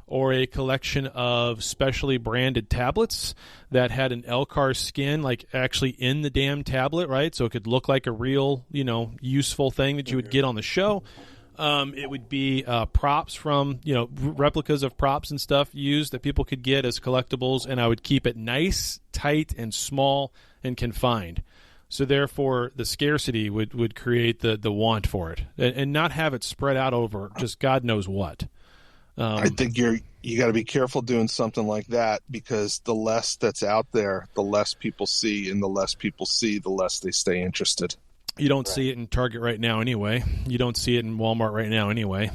or a collection of specially branded tablets that had an LCAR skin, like, actually in the damn tablet, right? So it could look like a real, useful thing that you would get on the show. It would be props from, replicas of props and stuff used that people could get as collectibles, and I would keep it nice, tight, and small and confined. So therefore, the scarcity would create the want for it, and not have it spread out over just God knows what. I think you got to be careful doing something like that, because the less that's out there, the less people see, and the less people see, the less they stay interested. You don't see it in Target right now anyway. You don't see it in Walmart right now anyway.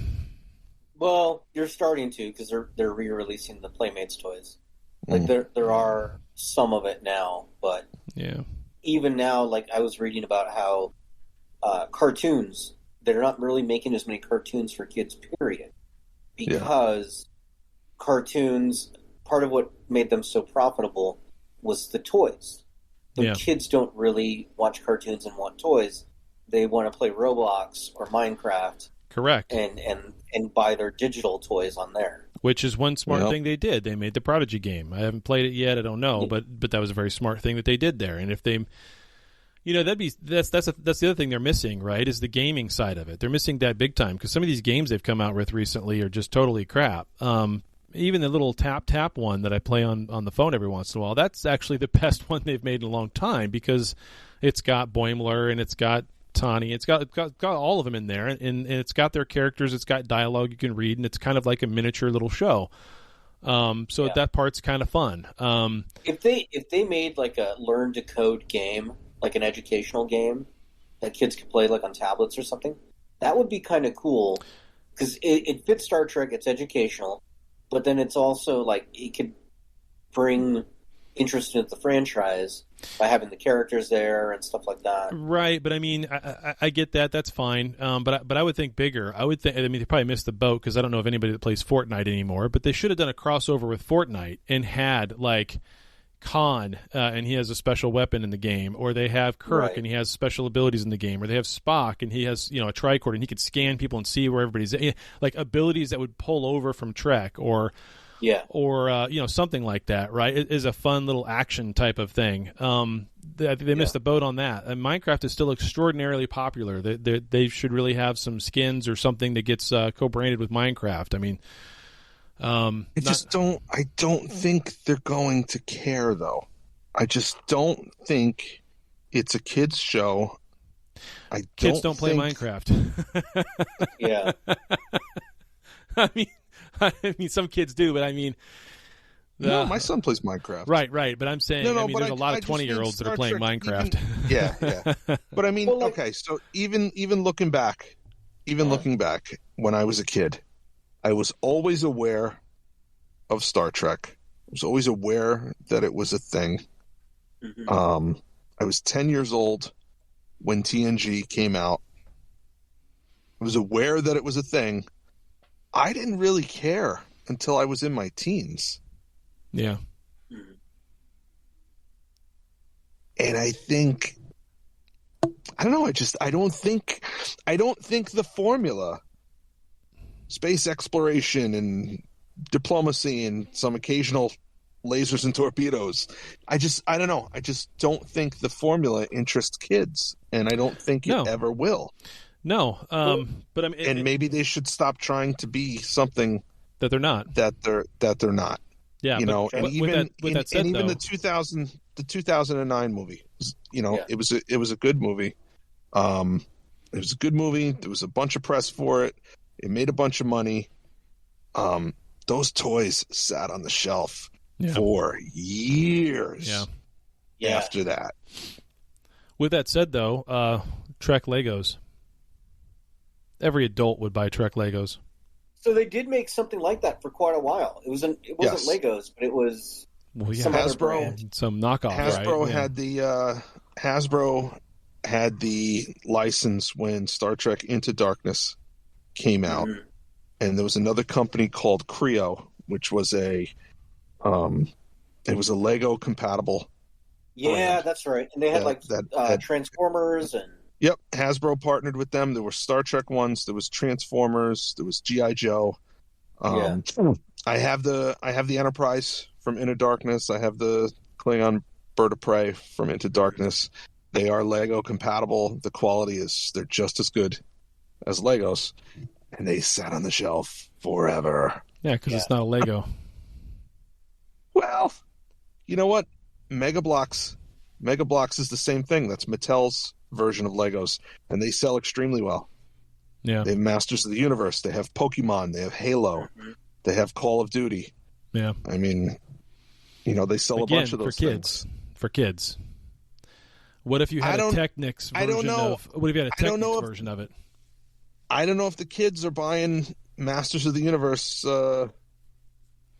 Well, you're starting to, because they're re-releasing the Playmates toys. Like there are some of it now, but yeah. Even now, like I was reading about how cartoons, they're not really making as many cartoons for kids, period. Because cartoons, part of what made them so profitable was the toys. The kids don't really watch cartoons and want toys. They want to play Roblox or Minecraft. Correct. And buy their digital toys on there. Which is one smart thing they did. They made the Prodigy game. I haven't played it yet. I don't know, but that was a very smart thing that they did there. And if they, that's the other thing they're missing, right? Is the gaming side of it. They're missing that big time, because some of these games they've come out with recently are just totally crap. Even the little tap one that I play on the phone every once in a while, that's actually the best one they've made in a long time, because it's got Boimler and it's got Tawny. It's got all of them in there, and it's got their characters. It's got dialogue you can read, and it's kind of like a miniature little show. That part's kind of fun. If they made like a learn to code game, like an educational game that kids could play like on tablets or something, that would be kind of cool, because it fits Star Trek. It's educational, but then it's also like it could bring interest into the franchise by having the characters there and stuff like that. Right, but I mean, I get that. That's fine. But I would think bigger. I mean, they probably missed the boat, because I don't know of anybody that plays Fortnite anymore. But they should have done a crossover with Fortnite and had like Khan, and he has a special weapon in the game, or they have Kirk and he has special abilities in the game, or they have Spock and he has a tricorder and he could scan people and see where everybody's like abilities that would pull over from Trek, or something like that, right? It is a fun little action type of thing. They missed the boat on that. And Minecraft is still extraordinarily popular. They should really have some skins or something that gets co-branded with Minecraft. I mean, I don't think they're going to care, though. I just don't think it's a kids show. Kids don't play Minecraft. Yeah. I mean, some kids do, but I mean... No, my son plays Minecraft. Right, but I'm saying, there's a lot of 20-year-olds that are playing Minecraft. Yeah. But I mean, okay, so even looking back, when I was a kid, I was always aware of Star Trek. I was always aware that it was a thing. Mm-hmm. I was 10 years old when TNG came out. I was aware that it was a thing. I didn't really care until I was in my teens. Yeah. And I think, I don't know, I don't think the formula, space exploration and diplomacy and some occasional lasers and torpedoes, I don't know. I just don't think the formula interests kids, and I don't think it ever will. No, but I mean, and maybe they should stop trying to be something that they're not. That they're not. Yeah, and even the 2009 movie, it was a good movie. It was a good movie. There was a bunch of press for it. It made a bunch of money. Those toys sat on the shelf for years. After that. With that said, though, Trek Legos. Every adult would buy Trek Legos. So they did make something like that for quite a while. It wasn't Legos, but it was some other brand. Some knockoff. Hasbro had the license when Star Trek Into Darkness came out, and there was another company called Creo, which was it was a Lego compatible. Yeah, brand. That's right. And they had Transformers and. Yep, Hasbro partnered with them. There were Star Trek ones. There was Transformers. There was G.I. Joe. I have the Enterprise from Into Darkness. I have the Klingon Bird of Prey from Into Darkness. They are Lego compatible. The quality they're just as good as Legos, and they sat on the shelf forever. Yeah, because it's not a Lego. Well, you know what? Mega Bloks Mega Bloks is the same thing. That's Mattel's version of Legos, and they sell extremely well. Yeah. They have Masters of the Universe. They have Pokemon. They have Halo. They have Call of Duty. Yeah. I mean, they sell a bunch of those things. For kids. What if you had a Technics version what if you had a Technics version of it? I don't know if the kids are buying Masters of the Universe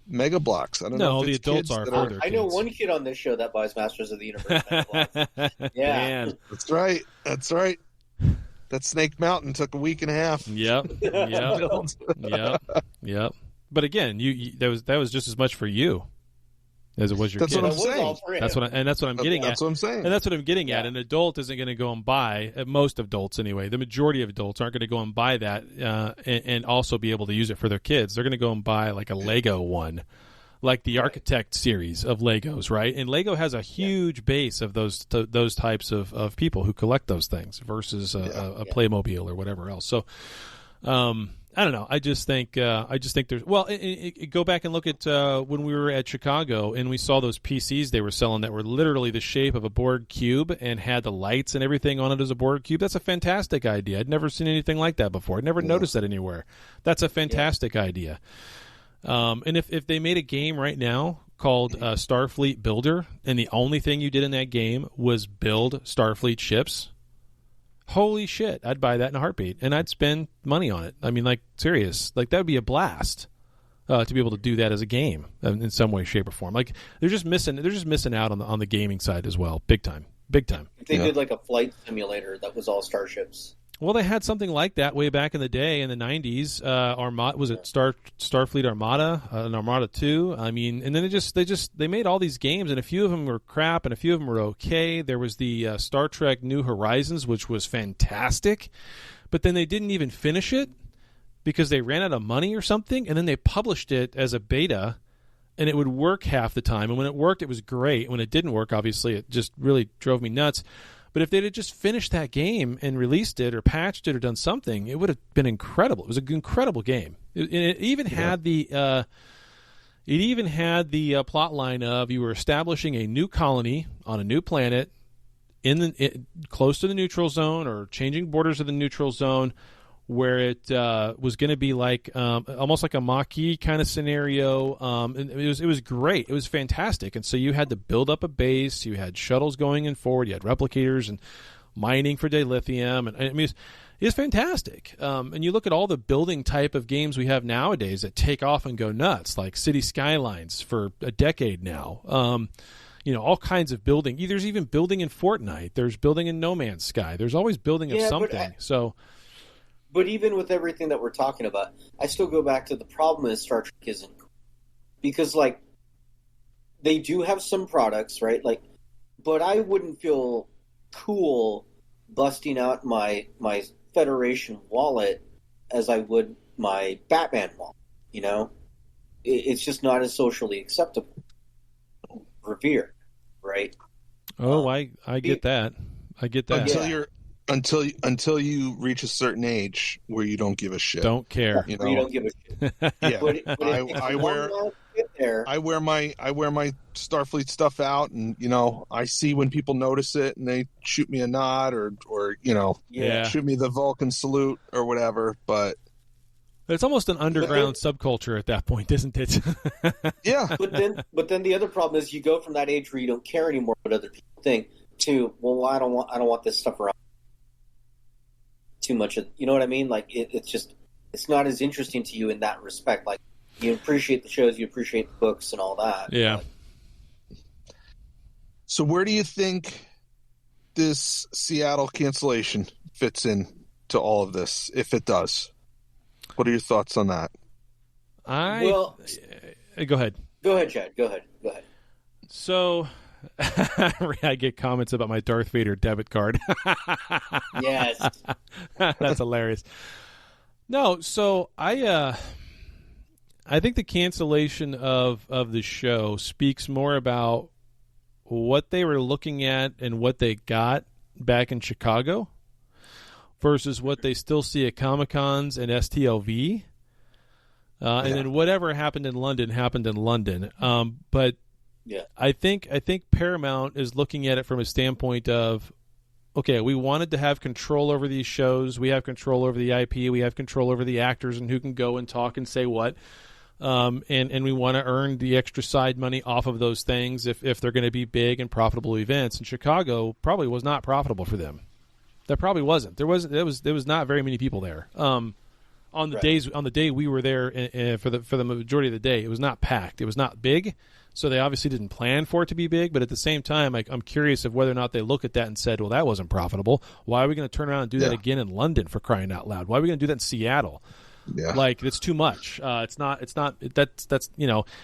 Mega Bloks. I don't know. No, the adults are. I know one kid on this show that buys Masters of the Universe Mega Bloks. Yeah. Man. That's right. That Snake Mountain took a week and a half. Yep. But again, that was just as much for you as it was your That's kid. what I'm saying. That's what I'm getting at. That's what I'm saying. And that's what I'm getting at. An adult isn't going to go and buy, most adults anyway, the majority of adults aren't going to go and buy that and also be able to use it for their kids. They're going to go and buy like a Lego one, like the Architect series of Legos, right? And Lego has a huge base of those types of people who collect those things versus a Playmobil or whatever else. So, I don't know. I just think there's go back and look at when we were at Chicago and we saw those PCs they were selling that were literally the shape of a Borg cube and had the lights and everything on it as a Borg cube. That's a fantastic idea. I'd never seen anything like that before. I'd never noticed that anywhere. That's a fantastic idea. And if they made a game right now called Starfleet Builder and the only thing you did in that game was build Starfleet ships, holy shit, I'd buy that in a heartbeat, and I'd spend money on it. I mean, like, serious. Like, that would be a blast to be able to do that as a game in some way, shape, or form. Like, they're just missing out on the gaming side as well, big time. They did like a flight simulator that was all starships. Well, they had something like that way back in the day in the 90s. Armada, was it Starfleet Armada and Armada 2? I mean, and then they made all these games, and a few of them were crap, and a few of them were okay. There was the Star Trek New Horizons, which was fantastic, but then they didn't even finish it because they ran out of money or something, and then they published it as a beta, and it would work half the time. And when it worked, it was great. When it didn't work, obviously, it just really drove me nuts. But if they'd have just finished that game and released it or patched it or done something, it would have been incredible. It was an incredible game. It even had the plot line of you were establishing a new colony on a new planet close to the neutral zone or changing borders of the neutral zone, where it was going to be like almost like a Maquis kind of scenario. And it was great. It was fantastic. And so you had to build up a base. You had shuttles going in forward. You had replicators and mining for dilithium. And I mean, it's fantastic. And you look at all the building type of games we have nowadays that take off and go nuts, like City Skylines for a decade now. All kinds of building. There's even building in Fortnite. There's building in No Man's Sky. There's always building of something. But even with everything that we're talking about, I still go back to the problem is Star Trek isn't cool. Because, like, they do have some products, right? Like, but I wouldn't feel cool busting out my Federation wallet as I would my Batman wallet, It's just not as socially acceptable. Revered, right? Oh, I get that. I get that. Until you reach a certain age where you don't give a shit. Don't care. You don't give a shit. Yeah. I wear my Starfleet stuff out, and I see when people notice it, and they shoot me a nod or shoot me the Vulcan salute or whatever. But it's almost an underground subculture at that point, isn't it? Yeah. But then the other problem is you go from that age where you don't care anymore what other people think to, well, I don't want this stuff around. Too much of, you know what I mean? Like it's not as interesting to you in that respect. Like you appreciate the shows, you appreciate the books and all that. Yeah. So where do you think this Seattle cancellation fits in to all of this, if it does? What are your thoughts on that? Go ahead. Go ahead, Chad. Go ahead. So I get comments about my Darth Vader debit card. Yes. That's hilarious. No, so I think the cancellation of the show speaks more about what they were looking at and what they got back in Chicago versus what they still see at Comic-Cons and STLV. And then whatever happened in London happened in London. But Yeah. I think Paramount is looking at it from a standpoint of, okay, we wanted to have control over these shows. We have control over the IP. We have control over the actors and who can go and talk and say what. And we want to earn the extra side money off of those things if they're going to be big and profitable events. And Chicago probably was not profitable for them. That probably wasn't. There was not very many people there. On the day we were there for the majority of the day, it was not packed. It was not big. So they obviously didn't plan for it to be big, but at the same time, I'm curious of whether or not they look at that and said, well, that wasn't profitable. Why are we going to turn around and do that again in London, for crying out loud? Why are we going to do that in Seattle? Yeah. Like, it's too much. That's but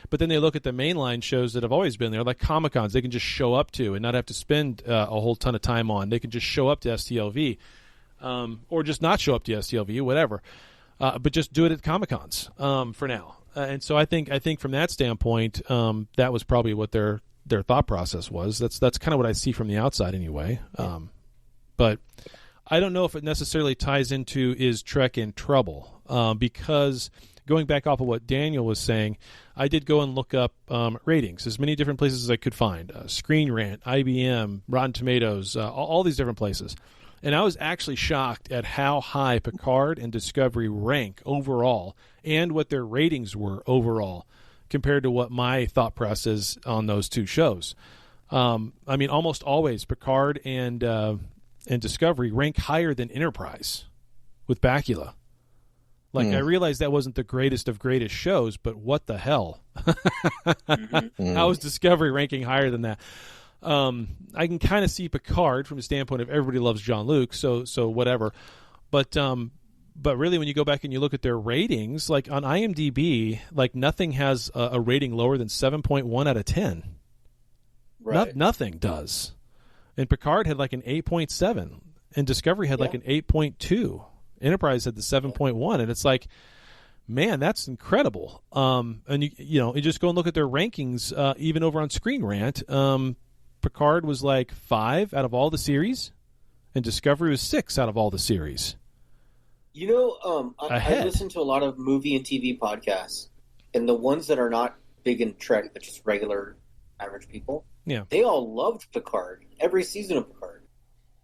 then they look at the mainline shows that have always been there, like Comic-Cons, they can just show up to and not have to spend a whole ton of time on. They can just show up to STLV, or just not show up to STLV, whatever. But just do it at Comic-Cons for now. And so I think from that standpoint, that was probably what their thought process was. That's kind of what I see from the outside anyway. But I don't know if it necessarily ties into is Trek in trouble, because going back off of what Daniel was saying, I did go and look up ratings, as many different places as I could find. Screen Rant, IBM, Rotten Tomatoes, all these different places. And I was actually shocked at how high Picard and Discovery rank overall and what their ratings were overall compared to what my thought process is on those two shows. I mean, almost always Picard and Discovery rank higher than Enterprise with Bakula. Like, I realized that wasn't the greatest of greatest shows, but what the hell? How is Discovery ranking higher than that? I can kind of see Picard from the standpoint of everybody loves Jean-Luc, so whatever. But really, when you go back and you look at their ratings, like on IMDb, like nothing has a rating lower than 7.1 out of 10. Right. Nothing does. And Picard had like an 8.7, and Discovery had like an 8.2. Enterprise had the 7.1, and it's like, man, that's incredible. And you just go and look at their rankings, even over on Screen Rant. Picard was like 5 out of all the series, and Discovery was 6 out of all the series. I listen to a lot of movie and TV podcasts, and the ones that are not big in Trek, but just regular average people, they all loved Picard, every season of Picard.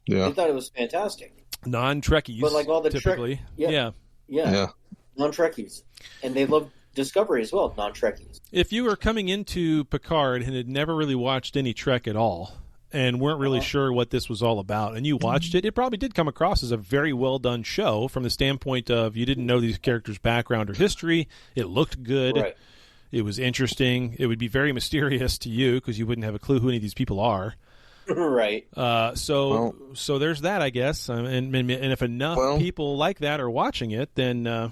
Yeah. They thought it was fantastic. Non-Trekkies, but like all the typically. Yeah. Non-Trekkies. And they loved Discovery as well, non-Trekkies. If you were coming into Picard and had never really watched any Trek at all and weren't really sure what this was all about, and you watched it probably did come across as a very well-done show from the standpoint of you didn't know these characters' background or history. It looked good. Right. It was interesting. It would be very mysterious to you because you wouldn't have a clue who any of these people are. Right. So there's that, I guess. And if enough people like that are watching it, then...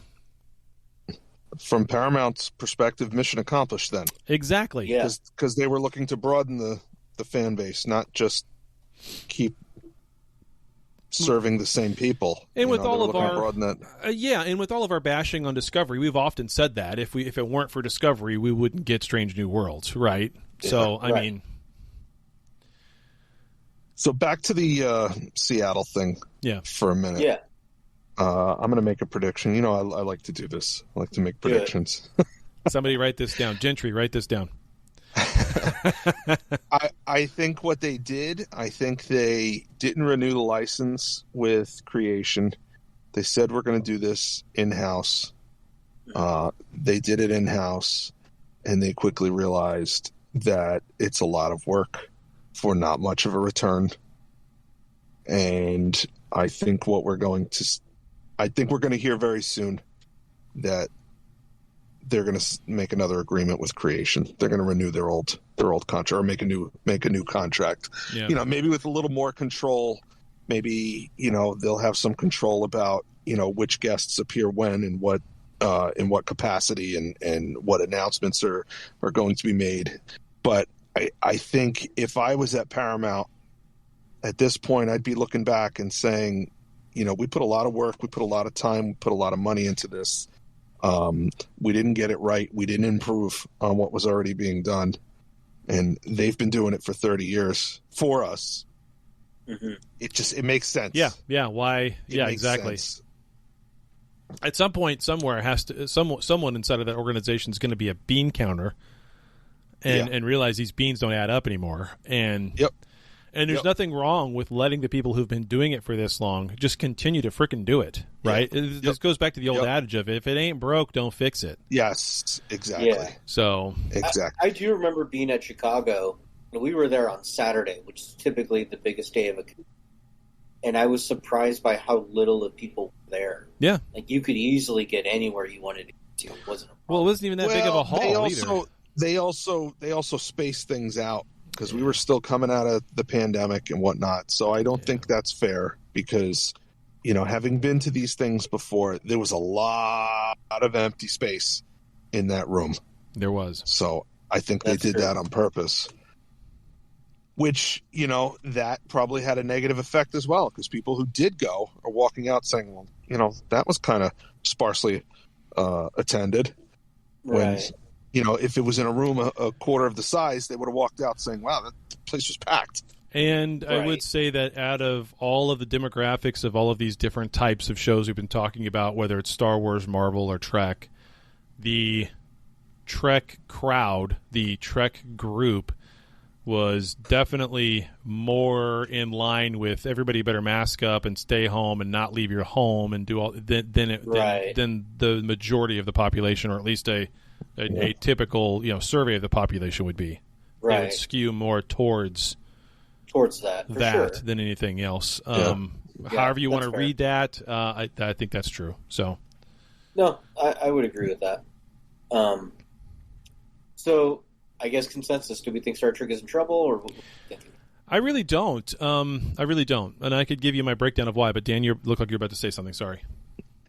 from Paramount's perspective, mission accomplished then. Exactly. Yeah. Because they were looking to broaden the fan base, not just keep serving the same people. And with all of our and with all of our bashing on Discovery, we've often said that if it weren't for Discovery, we wouldn't get Strange New Worlds, right? Yeah, so I mean, so back to the Seattle thing, for a minute. Yeah, I'm going to make a prediction. I like to do this. I like to make predictions. Somebody write this down. Gentry, write this down. I think what they did, I think they didn't renew the license with Creation. They said we're going to do this in-house. They did it in-house, and they quickly realized that it's a lot of work for not much of a return. And I think we're going to hear very soon that they're going to make another agreement with Creation. They're going to renew their old contract or make a new contract. Yeah. Maybe with a little more control. Maybe they'll have some control about which guests appear when and what in what capacity and what announcements are going to be made. But I think if I was at Paramount at this point, I'd be looking back and saying, we put a lot of work, we put a lot of time, we put a lot of money into this. We didn't get it right. We didn't improve on what was already being done. And they've been doing it for 30 years for us. Mm-hmm. It makes sense. Yeah. Why? Exactly. Sense. At some point, somewhere someone inside of that organization is going to be a bean counter and realize these beans don't add up anymore. And there's nothing wrong with letting the people who've been doing it for this long just continue to frickin' do it, right? This goes back to the old adage of if it ain't broke, don't fix it. Yes, exactly. Yeah. So I do remember being at Chicago. We were there on Saturday, which is typically the biggest day of a convention. And I was surprised by how little of people were there. Yeah. Like, you could easily get anywhere you wanted to get to. It wasn't a problem. Well, it wasn't even that big of a hall either. They also spaced things out because we were still coming out of the pandemic and whatnot. So I don't think that's fair because, having been to these things before, there was a lot of empty space in that room. There was. So I think they did that on purpose. Which, that probably had a negative effect as well, because people who did go are walking out saying, well, that was kind of sparsely attended. Right. When, if it was in a room a quarter of the size, they would have walked out saying, wow, that place was packed. And I would say that out of all of the demographics of all of these different types of shows we've been talking about, whether it's Star Wars, Marvel, or Trek, the Trek crowd, the Trek group, was definitely more in line with everybody better mask up and stay home and not leave your home and do all than the majority of the population, or at least a typical survey of the population would be. Right. It would skew more towards that sure. than anything else. However you want to read that, I think that's true. So no, I would agree with that. So I guess consensus, do we think Star Trek is in trouble, or what do you think? I really don't. And I could give you my breakdown of why, but Dan, you look like you're about to say something. Sorry.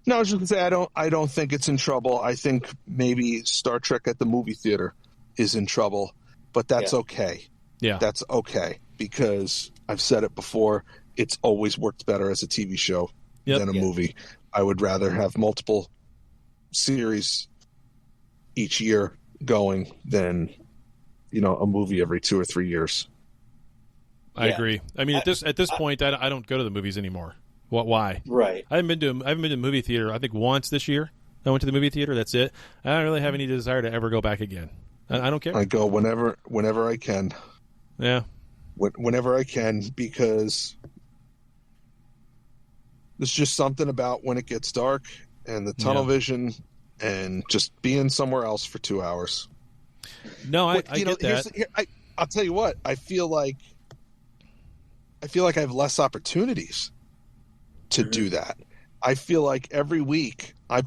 No, I was just going to say I don't think it's in trouble. I think maybe Star Trek at the movie theater is in trouble, but that's okay. Yeah. That's okay, because I've said it before, it's always worked better as a TV show than a movie. I would rather have multiple series each year going than a movie every 2 or 3 years. I agree. I mean, at this point, I don't go to the movies anymore. Why? Right. I haven't been to a movie theater. I think once this year. I went to the movie theater. That's it. I don't really have any desire to ever go back again. I don't care. I go whenever I can. Yeah. Whenever I can, because there's just something about when it gets dark and the tunnel vision and just being somewhere else for 2 hours. No, I get that. I'll tell you what. I feel like I have less opportunities to do that. I feel like every week I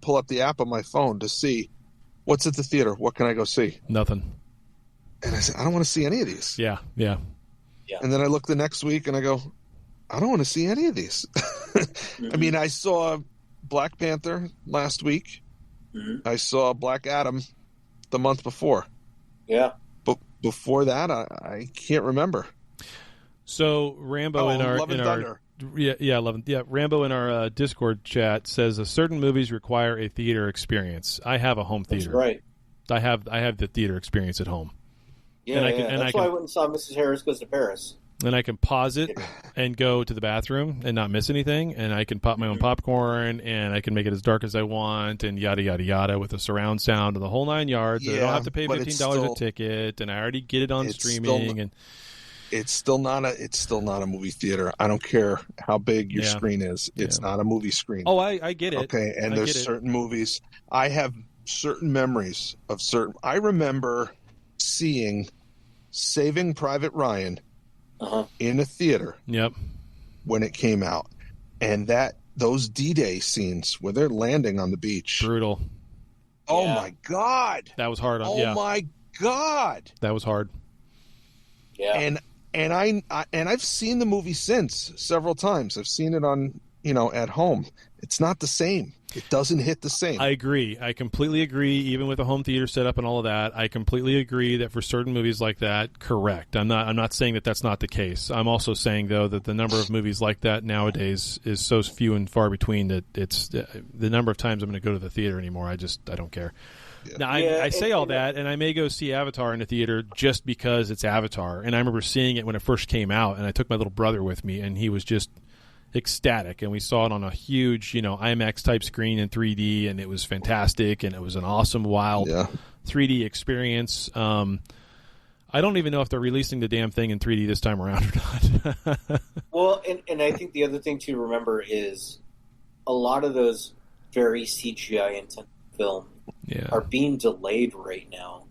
pull up the app on my phone to see what's at the theater. What can I go see? Nothing. And I say, I don't want to see any of these. Yeah. And then I look the next week and I go, I don't want to see any of these. I mean, I saw Black Panther last week. Mm-hmm. I saw Black Adam the month before. Yeah. But before that, I can't remember. So Rambo Rambo in our Discord chat says certain movies require a theater experience. I have a home theater. That's right. I have the theater experience at home. Yeah, that's why I went and saw Mrs. Harris Goes to Paris. And I can pause it and go to the bathroom and not miss anything. And I can pop my own popcorn, and I can make it as dark as I want, and yada, yada, yada, with a surround sound and the whole 9 yards. I don't have to pay $15 a ticket, and I already get it on streaming. It's still not a movie theater. I don't care how big your screen is. It's not a movie screen. Oh, I get it. Okay, and there's certain movies. I have certain memories of certain. I remember seeing Saving Private Ryan in a theater. Yep. When it came out, and those D-Day scenes where they're landing on the beach, brutal. Oh my God, that was hard. My God, that was hard. Yeah. And I've seen the movie since several times. I've seen it on at home. It's not the same. It doesn't hit the same. I agree. I completely agree. Even with a home theater setup and all of that, I completely agree that for certain movies like that, correct. I'm not saying that that's not the case. I'm also saying though that the number of movies like that nowadays is so few and far between that it's the number of times I'm going to go to the theater anymore. I don't care. Yeah. Now, I say all that, and I may go see Avatar in the theater just because it's Avatar. And I remember seeing it when it first came out, and I took my little brother with me, and he was just ecstatic. And we saw it on a huge, IMAX type screen in 3D, and it was fantastic, and it was an awesome, wild 3D experience. I don't even know if they're releasing the damn thing in 3D this time around or not. Well, and I think the other thing to remember is a lot of those very CGI intensive films are being delayed right now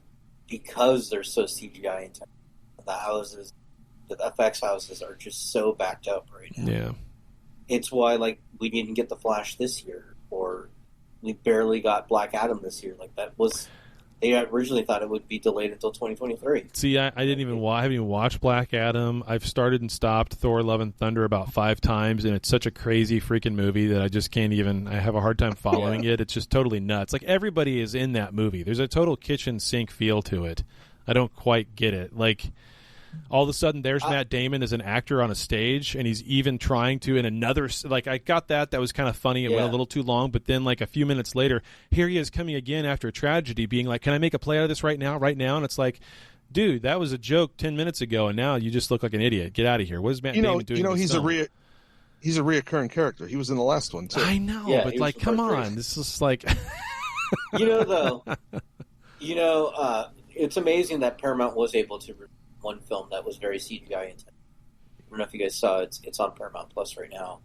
because they're so CGI intensive. The FX houses are just so backed up right now. Yeah. It's why, like, we didn't get The Flash this year, or we barely got Black Adam this year. Like, they originally thought it would be delayed until 2023. See, I haven't even watched Black Adam. I've started and stopped Thor: Love and Thunder about 5 times, and it's such a crazy freaking movie that I just can't even. I have a hard time following it. It's just totally nuts. Like, everybody is in that movie. There's a total kitchen sink feel to it. I don't quite get it. Like, all of a sudden, there's Matt Damon as an actor on a stage, and he's even trying to in another. Like, I got that. That was kind of funny. It went a little too long, but then, like, a few minutes later, here he is coming again after a tragedy, being like, "Can I make a play out of this right now?" And it's like, dude, that was a joke 10 minutes ago, and now you just look like an idiot. Get out of here. What is Matt Damon doing? He's a reoccurring character. He was in the last one too. I know, but like, come on, this is like, it's amazing that Paramount was able to one film that was very CGI intensive. I don't know if you guys saw it. It's on Paramount Plus right now.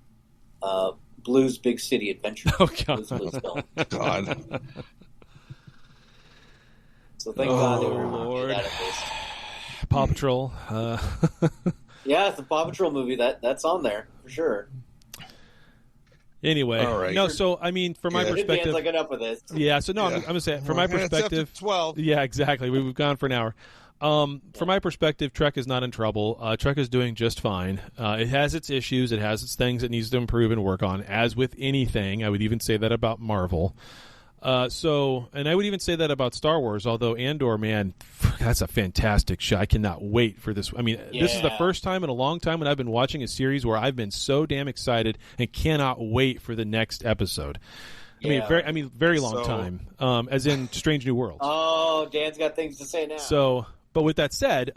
Blues Big City Adventure. Oh, God. Blues film. God. So thank God they were able to do that at least. Paw Patrol. Yeah, it's the Paw Patrol movie. That's on there for sure. Anyway, all right. No. So I mean, from my perspective, Dan's like enough of this. Yeah. So no, I'm gonna say from my perspective, 12. Yeah, exactly. We've gone for an hour. From my perspective, Trek is not in trouble. Trek is doing just fine. It has its issues. It has its things it needs to improve and work on, as with anything. I would even say that about Marvel. And I would even say that about Star Wars, although Andor, man, that's a fantastic show. I cannot wait for this. I mean, This is the first time in a long time when I've been watching a series where I've been so damn excited and cannot wait for the next episode. Very long time, as in Strange New Worlds. Oh, Dan's got things to say now. But with that said,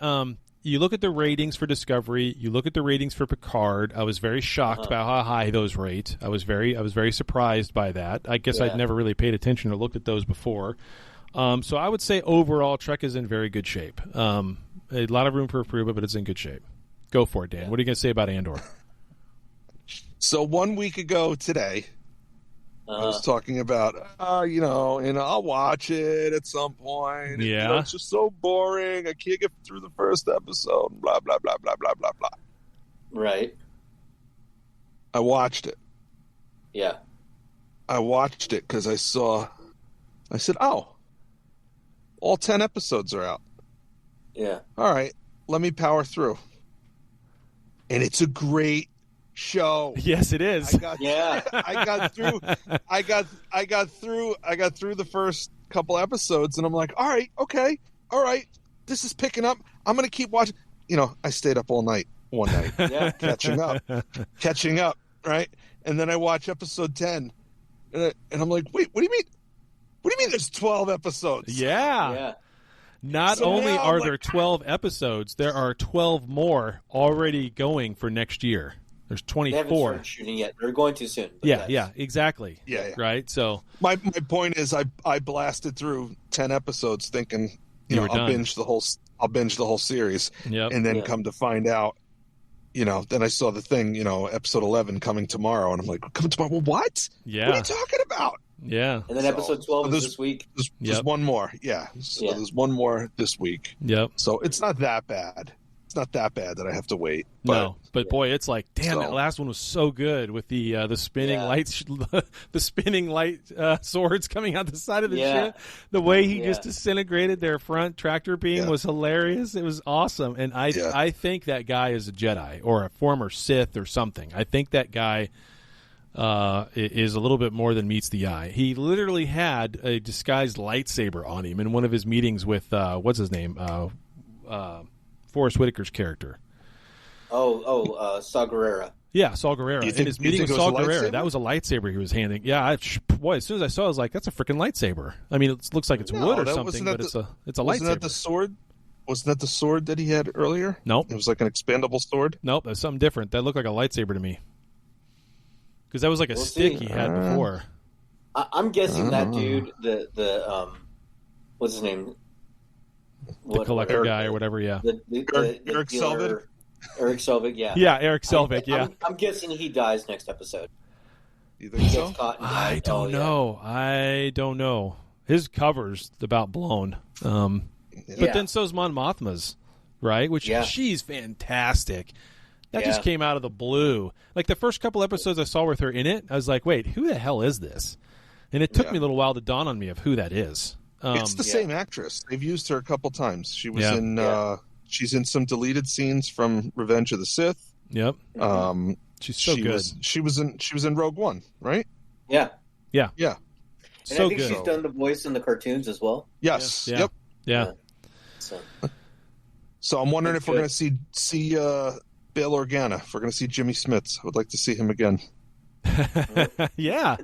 you look at the ratings for Discovery, you look at the ratings for Picard. I was very shocked about how high those rate. I was very surprised by that. I guess I'd never really paid attention or looked at those before. So I would say overall, Trek is in very good shape. A lot of room for improvement, but it's in good shape. Go for it, Dan. Yeah. What are you going to say about Andor? So 1 week ago today, I was talking about, I'll watch it at some point. Yeah. It's just so boring. I can't get through the first episode. Blah, blah, blah, blah, blah, blah, blah. Right. I watched it. Yeah. I watched it because I said, all 10 episodes are out. Yeah. All right, let me power through. And it's a great show. Yes, it is. I got through the first couple episodes, and I'm like, all right, this is picking up. I'm gonna keep watching. I stayed up all night one night, catching up, right? And then I watch episode 10, and I'm like, wait, what do you mean? What do you mean? There's 12 episodes? Yeah. Not only are there 12 episodes, there are 12 more already going for next year. There's 24. They haven't started shooting yet. They're going to soon. Yeah, exactly. Yeah. Right? So my point is I blasted through 10 episodes thinking, I'll binge the whole series. Yep. And then come to find out, then I saw the thing, episode 11 coming tomorrow, and I'm like, coming tomorrow? Well, what? Yeah. What are you talking about? Yeah. And then episode 12 is this week. There's one more. Yeah. So there's one more this week. Yep. So it's not that bad. It's not that bad that I have to wait. But boy, it's like, damn, that last one was so good with the spinning lights, the spinning light swords coming out the side of the ship. The way he just disintegrated their front tractor beam was hilarious. It was awesome, and I think that guy is a Jedi or a former Sith or something. I think that guy is a little bit more than meets the eye. He literally had a disguised lightsaber on him in one of his meetings with what's his name. Forrest Whitaker's character. Saw Gerrera. Yeah, Saw Gerrera. In his meeting with Saw Gerrera, that was a lightsaber he was handing. Yeah, boy, as soon as I saw it, I was like, that's a freaking lightsaber. I mean, it looks like it's wood or something, but it's a lightsaber. Wasn't that the sword? Wasn't that the sword that he had earlier? Nope. It was like an expandable sword? Nope, that's something different. That looked like a lightsaber to me. Because that was like a stick he had before. I'm guessing that dude, the what's his name? The collector guy or whatever, yeah. Eric Selvig? Eric Selvig, yeah. Yeah, Eric Selvig, yeah. I'm guessing he dies next episode. You think so? I don't know. I don't know. His cover's about blown. But then so's Mon Mothma's, right? Which she's fantastic. That just came out of the blue. Like the first couple episodes I saw with her in it, I was like, wait, who the hell is this? And it took me a little while to dawn on me of who that is. It's the same actress. They've used her a couple times. She was in she's in some deleted scenes from Revenge of the Sith. Yep. She's so good. She was in Rogue One, right? Yeah. Yeah. Yeah. And I think she's done the voice in the cartoons as well. Yes. Yeah. Yep. Yeah. So I'm wondering if we're going to see Bail Organa. If we're going to see Jimmy Smits, I would like to see him again. Yeah.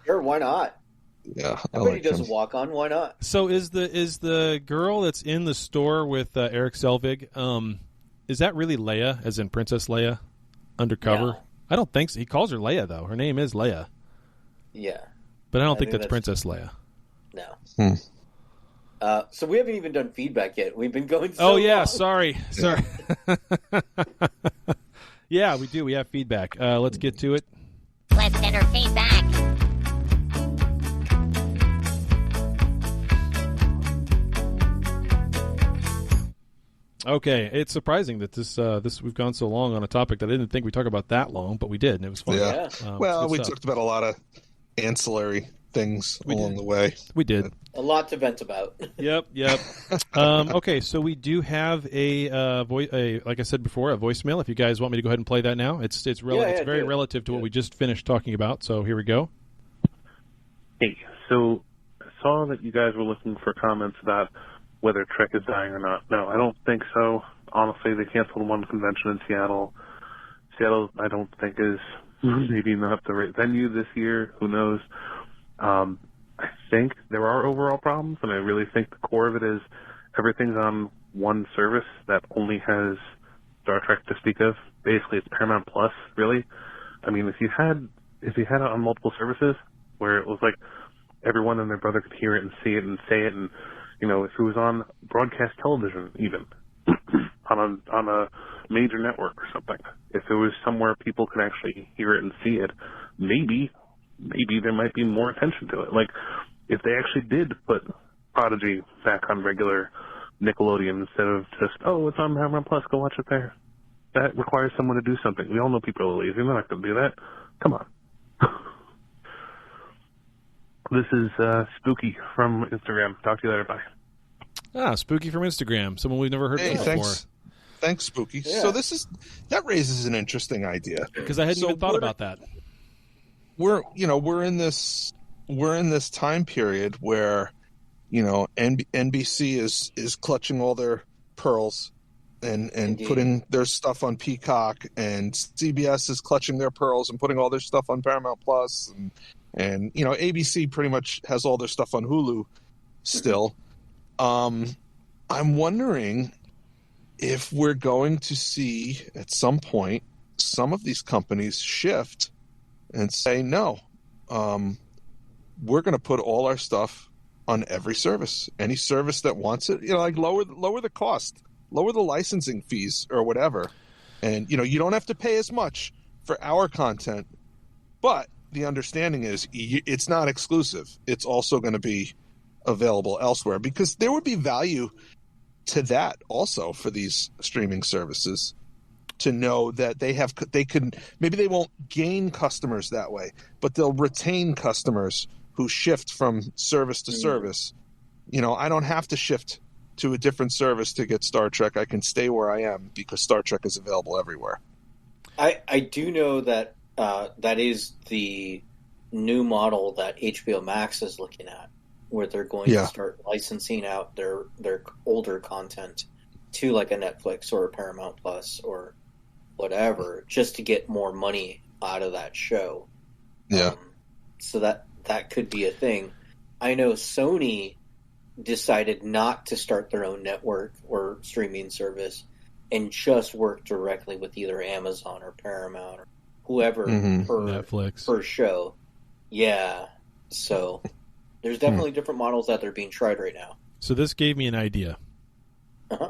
Sure, why not? Yeah, I bet he does a walk on. Why not? So is the girl that's in the store with Eric Selvig? Is that really Leia, as in Princess Leia, undercover? No. I don't think so. He calls her Leia though. Her name is Leia. Yeah, but I don't think that's Princess Leia. No. So we haven't even done feedback yet. We've been going. So long. Sorry. Yeah, we do. We have feedback. Let's get to it. Listener feedback. Okay, it's surprising that this we've gone so long on a topic that I didn't think we'd talk about that long, but we did, and it was fun. Yeah. We talked about a lot of ancillary things along the way. We did. A lot to vent about. Yep. Okay, so we do have like I said before, a voicemail. If you guys want me to go ahead and play that now, it's very relative to what we just finished talking about. So here we go. Hey, so I saw that you guys were looking for comments about whether Trek is dying or not. No, I don't think so. Honestly, they canceled one convention in Seattle. Seattle, I don't think, is maybe not the right venue this year. Who knows? I think there are overall problems, and I really think the core of it is everything's on one service that only has Star Trek to speak of. Basically, it's Paramount Plus, really. I mean, if you had it on multiple services where it was like everyone and their brother could hear it and see it and say it, and if it was on broadcast television, even on a major network or something, if it was somewhere people could actually hear it and see it, maybe there might be more attention to it. Like, if they actually did put Prodigy back on regular Nickelodeon instead of just, it's on Paramount Plus, go watch it there. That requires someone to do something. We all know people are lazy. They're not going to do that. Come on. This is Spooky from Instagram. Talk to you later. Bye. Spooky from Instagram. Someone we've never heard of before. Thanks, Spooky. Yeah. So that raises an interesting idea because I hadn't even thought about that. We're in this time period where NBC is clutching all their pearls and putting their stuff on Peacock, and CBS is clutching their pearls and putting all their stuff on Paramount Plus, and ABC pretty much has all their stuff on Hulu still. I'm wondering if we're going to see at some point some of these companies shift and say, no, we're going to put all our stuff on every service. Any service that wants it, like lower the cost, lower the licensing fees or whatever. And, you don't have to pay as much for our content, but the understanding is it's not exclusive. It's also going to be available elsewhere, because there would be value to that also for these streaming services to know that maybe they won't gain customers that way, but they'll retain customers who shift from service to service. I don't have to shift to a different service to get Star Trek. I can stay where I am because Star Trek is available everywhere. I do know that that is the new model that HBO Max is looking at, where they're going to start licensing out their older content to like a Netflix or a Paramount Plus or whatever, just to get more money out of that show. Yeah. So that could be a thing. I know Sony decided not to start their own network or streaming service and just work directly with either Amazon or Paramount or whoever Netflix per show. Yeah. So there's definitely different models that are being tried right now. So this gave me an idea. And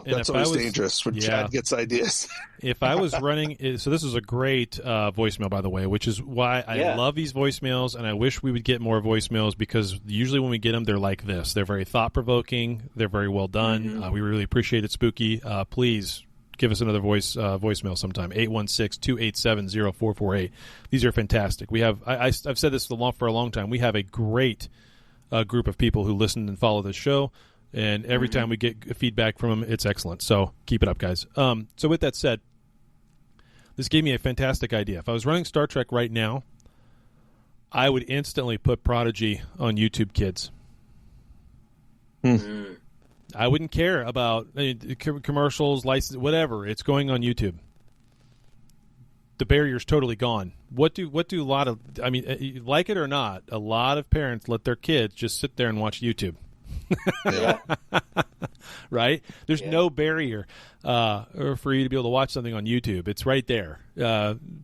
that's always dangerous when Chad gets ideas. If I was running, so this is a great voicemail, by the way, which is why I love these voicemails, and I wish we would get more voicemails, because usually when we get them, they're like this. They're very thought-provoking. They're very well done. We really appreciate it, Spooky. Please give us another voicemail sometime. 816-287-0448. These are fantastic. We have I've said this for a long time. We have a great group of people who listen and follow this show. And every time we get feedback from them, it's excellent. So keep it up, guys. So with that said, this gave me a fantastic idea. If I was running Star Trek right now, I would instantly put Prodigy on YouTube Kids. I wouldn't care about commercials, license, whatever. It's going on YouTube. The barrier's totally gone. What do a lot of, I mean, like it or not, a lot of parents let their kids just sit there and watch YouTube. Right? There's no barrier for you to be able to watch something on YouTube. It's right there.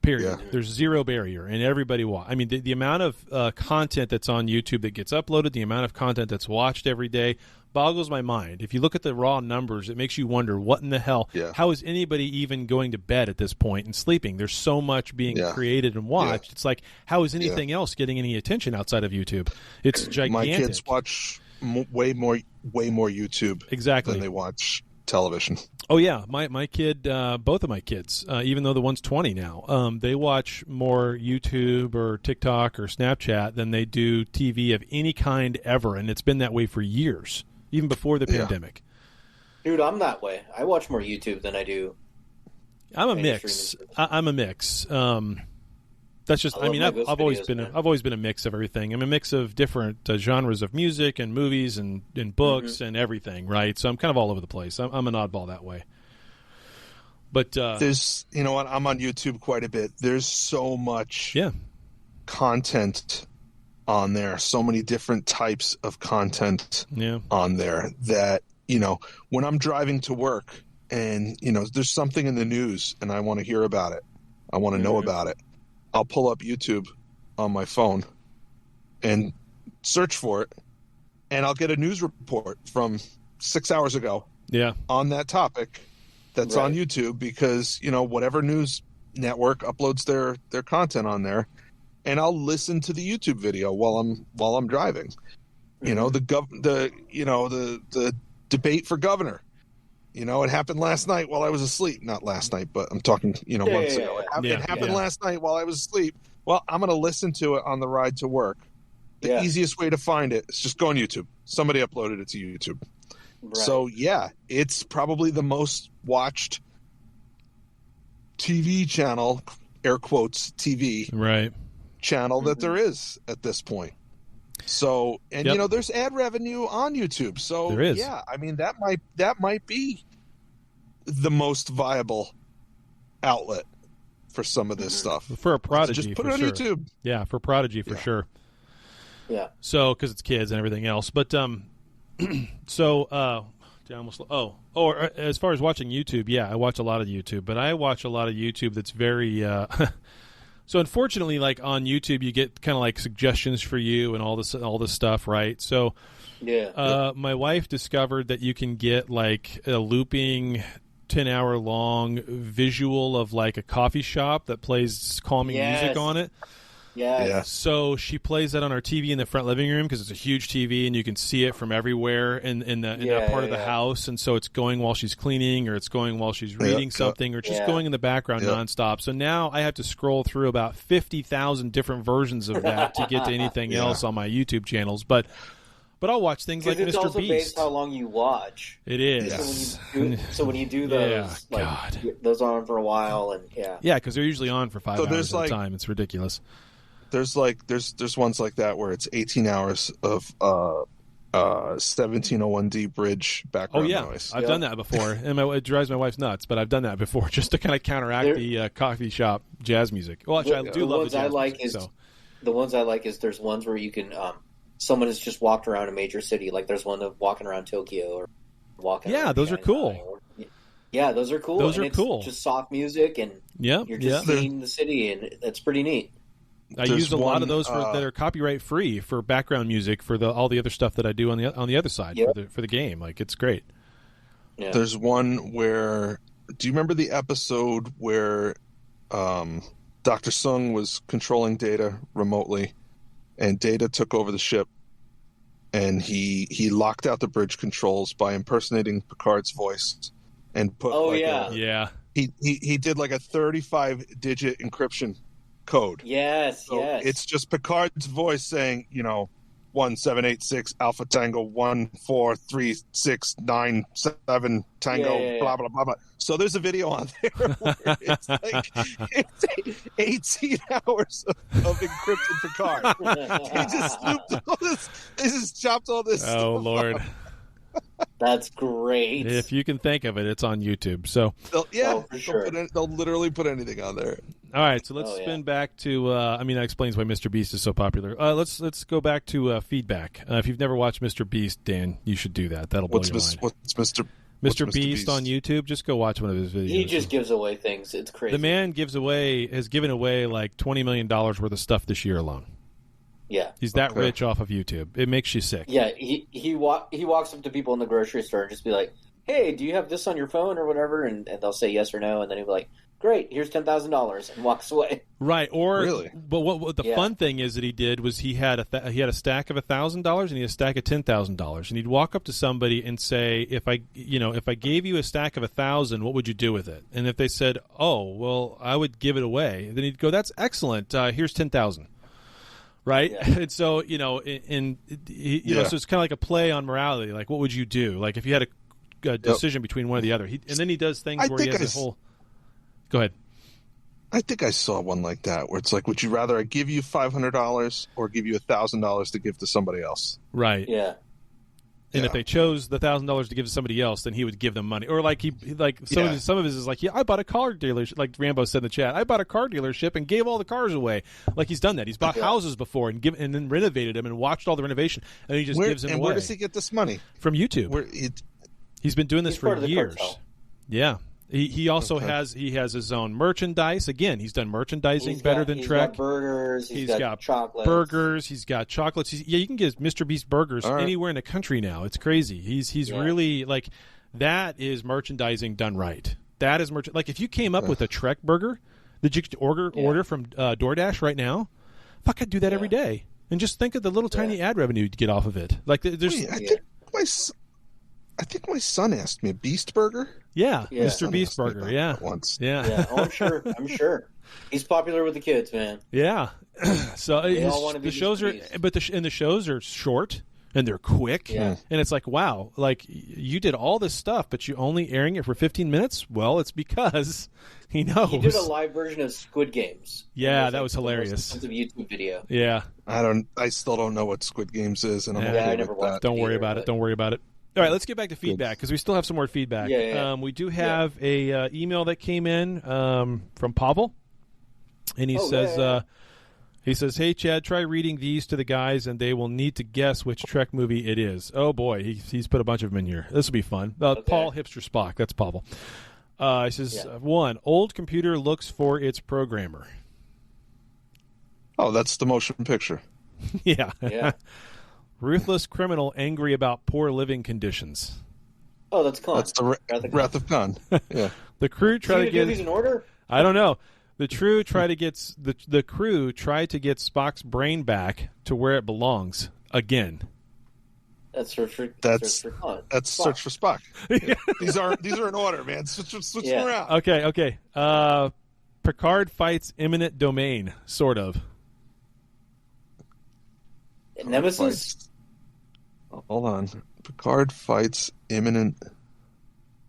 Period. There's zero barrier, and everybody I mean, the amount of content that's on YouTube that gets uploaded, the amount of content that's watched every day, boggles my mind. If you look at the raw numbers, it makes you wonder, what in the hell? How is anybody even going to bed at this point and sleeping? There's so much being created and watched. It's like, how is anything else getting any attention outside of YouTube? It's gigantic. My kids watch way more YouTube than they watch television. Oh yeah, my kid, both of my kids, even though the one's 20 now, they watch more YouTube or TikTok or Snapchat than they do TV of any kind ever, and it's been that way for years, even before the pandemic. Dude, I'm that way. I watch more YouTube than I do. I'm a mix. I'm a mix. That's just. I mean, I've always been a mix of everything. I'm a mix of different genres of music and movies and books and everything, right? So I'm kind of all over the place. I'm an oddball that way. But there's, you know what? I'm on YouTube quite a bit. There's so much content on there. So many different types of content on there that, you know, when I'm driving to work and, you know, there's something in the news and I want to hear about it, I want to know about it, I'll pull up YouTube on my phone and search for it, and I'll get a news report from 6 hours ago on that topic that's on YouTube, because, you know, whatever news network uploads their content on there, and I'll listen to the YouTube video while I'm driving. You know, the debate for governor. You know, it happened last night while I was asleep. Not last night, but I'm talking, you know, months ago. It happened last night while I was asleep. Well, I'm going to listen to it on the ride to work. The easiest way to find it is just go on YouTube. Somebody uploaded it to YouTube. Right. So, it's probably the most watched TV channel, air quotes, TV channel that there is at this point. So, and you know, there's ad revenue on YouTube. So there is. I mean, that might be the most viable outlet for some of this stuff. For a Prodigy, so just put it on YouTube. Yeah, for Prodigy for sure. Yeah. So, because it's kids and everything else, but as far as watching YouTube, I watch a lot of YouTube, but I watch a lot of YouTube that's very. So unfortunately, like on YouTube, you get kind of like suggestions for you and all this stuff, right? So, my wife discovered that you can get like a looping 10-hour long visual of like a coffee shop that plays calming music on it. Yeah. So she plays that on our TV in the front living room, because it's a huge TV and you can see it from everywhere in that part of the house. And so it's going while she's cleaning, or it's going while she's reading something, or it's just going in the background nonstop. So now I have to scroll through about 50,000 different versions of that to get to anything else on my YouTube channels. But I'll watch things like Mr. Beast. It's also based how long you watch. It is. So when you do those, those are on for a while, and because they're usually on for 5 hours at a time. It's ridiculous. There's ones like that where it's 18 hours of 1701D bridge background noise. I've done that before, and it drives my wife nuts. But I've done that before just to kind of counteract the coffee shop jazz music. Well, actually, I do love the jazz music. The ones I like is there's ones where you can someone has just walked around a major city, like there's one of walking around Tokyo or walking. Yeah, those are cool. Those are cool. Those are cool. Just soft music, and you're just seeing the city, and it's pretty neat. I use a lot of those that are copyright free for background music for all the other stuff that I do on the other side for the game. Like, it's great. Yeah. There's one where, do you remember the episode where Dr. Sung was controlling Data remotely, and Data took over the ship, and he locked out the bridge controls by impersonating Picard's voice and put he did like a 35-digit encryption code. Yes. It's just Picard's voice saying, 1786 Alpha Tango 143697 Tango blah blah blah blah. So there's a video on there where it's like it's 18 hours of encrypted Picard. They just snooped all this. They just chopped all this. Oh Lord. Up. That's great. If you can think of it, it's on YouTube. So for sure. They'll literally put anything on there. All right, so let's spin back to. That explains why Mr. Beast is so popular. Let's go back to feedback. If you've never watched Mr. Beast, Dan, you should do that. That'll blow your mind. What's Mr. Beast on YouTube? Just go watch one of his videos. He just gives away things. It's crazy. The man has given away like $20 million worth of stuff this year alone. Yeah, he's that rich off of YouTube. It makes you sick. Yeah, he walks up to people in the grocery store and just be like, "Hey, do you have this on your phone or whatever?" And they'll say yes or no, and then he'll be like, "Great, here's $10,000," and walks away. Right. Or really? But what the fun thing is that he did was he had a stack of $1,000 and he had a stack of $10,000, and he'd walk up to somebody and say, if I gave you a stack of 1,000, what would you do with it? And if they said, "Oh, well, I would give it away," then he'd go, "That's excellent. Here's 10,000." Right, and so so it's kind of like a play on morality. Like, what would you do? Like, if you had a decision between one or the other, and then he does things where he has a whole. Go ahead. I think I saw one like that where it's like, would you rather I give you $500 or give you $1,000 to give to somebody else? Right. Yeah. And if they chose the $1,000 to give to somebody else, then he would give them money. Or like some of his is like, I bought a car dealership. Like Rambo said in the chat, I bought a car dealership and gave all the cars away. Like, he's done that. He's bought houses before and then renovated them and watched all the renovation, and he just gives them away. And where does he get this money? From YouTube. He's been doing this for years. Yeah. He also has his own merchandise. Again, he's done merchandising better than Trek. He's got burgers. He's got chocolates. Burgers. He's got chocolates. You can get Mr. Beast burgers anywhere in the country now. It's crazy. He's really like, that is merchandising done right. That is like, if you came up with a Trek burger that you could order from DoorDash right now, fuck, I'd do that every day. And just think of the little tiny ad revenue you'd get off of it. Like, there's. I think my son asked me a Beast Burger. Yeah. Mr. Beast Burger. Yeah, once. Yeah. Oh, I'm sure. He's popular with the kids, man. Yeah. So they all want to be the shows are, the shows are short and they're quick. Yeah. And it's like, wow, like, you did all this stuff, but you only airing it for 15 minutes. Well, it's because he knows. He did a live version of Squid Games. Yeah, that was hilarious. It's a YouTube video. Yeah. I still don't know what Squid Games is, and I never watched. Don't worry about it. Don't worry about it. All right, let's get back to feedback because we still have some more feedback. Yeah. We do have a email that came in from Pavel, and he says, "Hey Chad, try reading these to the guys, and they will need to guess which Trek movie it is." Oh boy, he's put a bunch of them in here. This will be fun. Paul Hipster Spock. That's Pavel. He says, 1, old computer looks for its programmer. Oh, that's the motion picture. Yeah. Ruthless criminal angry about poor living conditions. Oh, that's Khan. That's the Wrath of Khan. Yeah. The crew try to get these in order. I don't know. The crew try to get Spock's brain back to where it belongs again. That's Search for Khan. That's Search for Spock. Yeah. These are in order, man. Switch them around. Okay. Picard fights imminent domain, sort of. Nemesis? Hold on. Picard fights imminent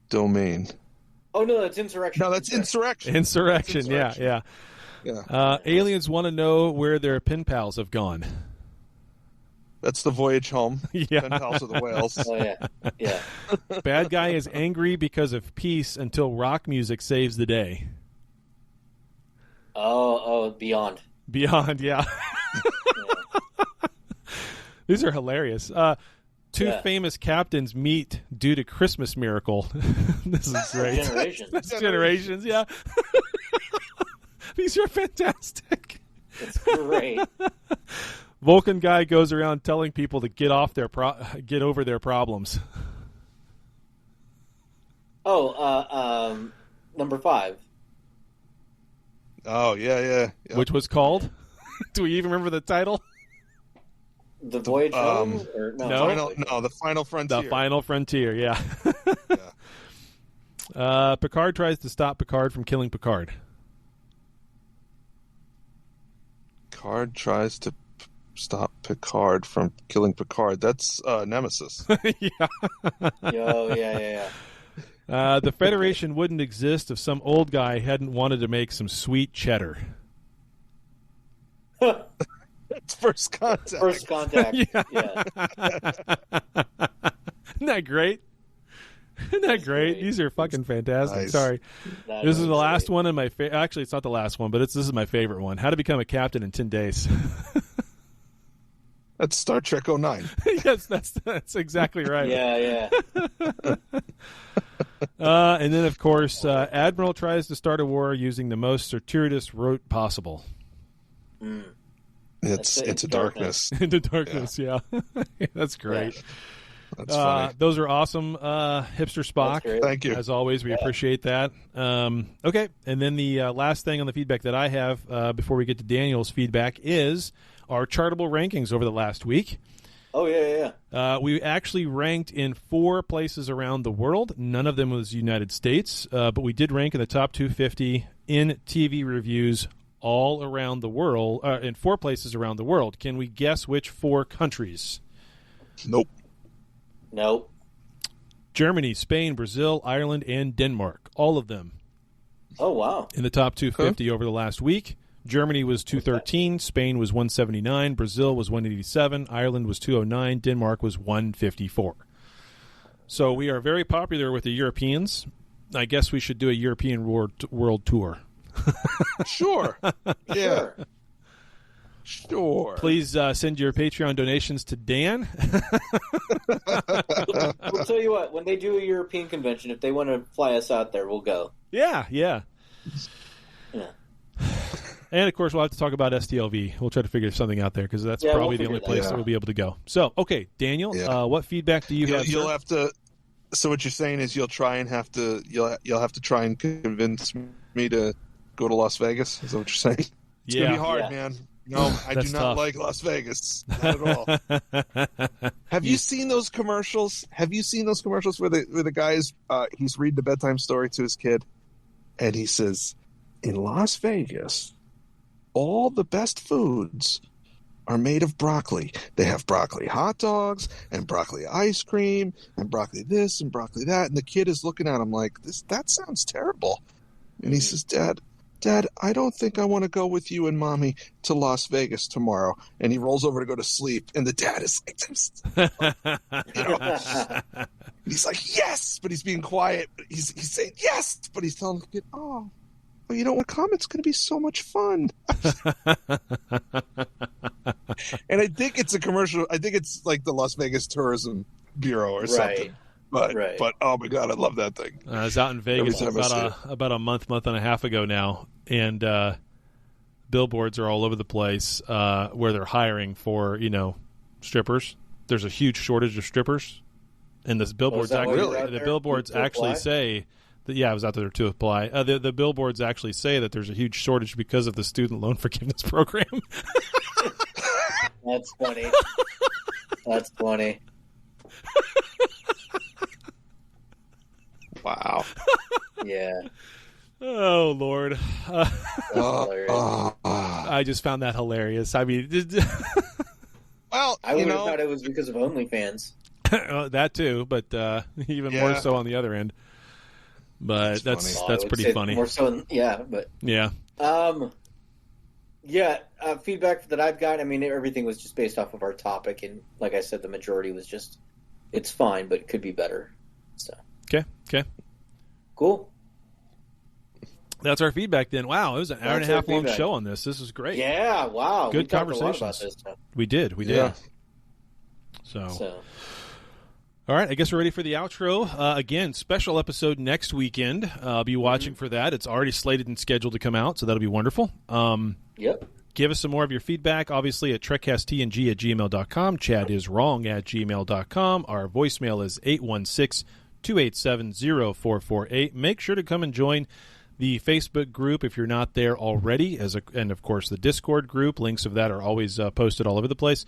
domain. Oh, no, that's Insurrection. No, that's Insurrection. Insurrection, yeah. Aliens want to know where their pen pals have gone. That's the voyage home. Yeah. Pen pals of the whales. Oh, yeah. Bad guy is angry because of peace until rock music saves the day. Oh, Beyond. Beyond, yeah. These are hilarious. Two famous captains meet due to Christmas miracle. This is great. Generations. Generations, yeah. These are fantastic. It's great. Vulcan guy goes around telling people to get over their problems. Oh, number 5. Oh, yeah. Which was called? Do we even remember the title? The Voyage Home? Or, No. The Final Frontier. The Final Frontier, yeah. Picard tries to stop Picard from killing Picard. Picard tries to stop Picard from killing Picard. That's Nemesis. Yeah. Yeah. The Federation wouldn't exist if some old guy hadn't wanted to make some sweet cheddar. It's First Contact. First Contact. Yeah. Isn't that great? Isn't that great? Great. These are fucking fantastic. Nice. Sorry. That This is the last great. one in my actually, it's not the last one, but this is my favorite one. How to Become a Captain in 10 Days. That's Star Trek 09. Yes, that's exactly right. Yeah. And then, of course, Admiral tries to start a war using the most circuitous route possible. It's a darkness. Into darkness, yeah. That's great. Yeah. That's funny. Those are awesome, Hipster Spock. Thank you. As always, we appreciate that. Okay, and then the last thing on the feedback that I have before we get to Daniel's feedback is our chartable rankings over the last week. Oh, yeah. We actually ranked in 4 places around the world. None of them was United States, but we did rank in the top 250 in TV reviews all around the world, in 4 places around the world. Can we guess which 4 countries? Nope. Germany, Spain, Brazil, Ireland, and Denmark. All of them. Oh, wow. In the top 250 over the last week. Germany was 213, Spain was 179, Brazil was 187, Ireland was 209, Denmark was 154. So we are very popular with the Europeans. I guess we should do a European world tour. Sure. Yeah. Sure. Please send your Patreon donations to Dan. We'll tell you what, when they do a European convention, if they want to fly us out there, we'll go. Yeah. Yeah. And, of course, we'll have to talk about STLV. We'll try to figure something out there because that's probably the only place that we'll be able to go. So, okay, Daniel, what feedback do you have? You'll have to. So what you're saying is you'll have to try and convince me to go to Las Vegas. Is that what you're saying? It's gonna be hard, man. No, I do not tough. like Las Vegas. Not at all. Have you seen those commercials? Have you seen those commercials where the guy's he's reading a bedtime story to his kid, and he says, "In Las Vegas, all the best foods are made of broccoli. They have broccoli hot dogs and broccoli ice cream and broccoli this and broccoli that." And the kid is looking at him like, that sounds terrible. And he says, Dad, I don't think I want to go with you and Mommy to Las Vegas tomorrow. And he rolls over to go to sleep. And the dad is like, he's like, yes, but he's being quiet. He's saying yes, but he's telling the kid, oh, well, you don't want to come? It's going to be so much fun. And I think it's a commercial. I think it's like the Las Vegas Tourism Bureau or something. But oh my God, I love that thing. I was out in Vegas about a month and a half ago now, and billboards are all over the place where they're hiring for strippers. There's a huge shortage of strippers, and the billboards actually say that. Yeah, I was out there to apply. The billboards actually say that there's a huge shortage because of the student loan forgiveness program. That's funny. That's funny. Wow. Yeah. Oh, Lord. I just found that hilarious. I mean, well, I would have thought it was because of OnlyFans. That too, but even more so on the other end. But that's pretty funny. More so, but yeah. Feedback that I've got. I mean, everything was just based off of our topic, and like I said, the majority was just it's fine, but it could be better. So okay, cool. That's our feedback then. Wow, it was an hour and a half long show on this. This is great. Yeah, wow. Good conversations. We did. Yeah. So. All right, I guess we're ready for the outro. Again, special episode next weekend. I'll be watching for that. It's already slated and scheduled to come out, so that'll be wonderful. Yep. give us some more of your feedback, obviously, at trekcasttng@gmail.com. chadiswrong@gmail.com. Our voicemail is 816-287-0448. Make sure to come and join the Facebook group if you're not there already, and, of course, the Discord group. Links of that are always posted all over the place.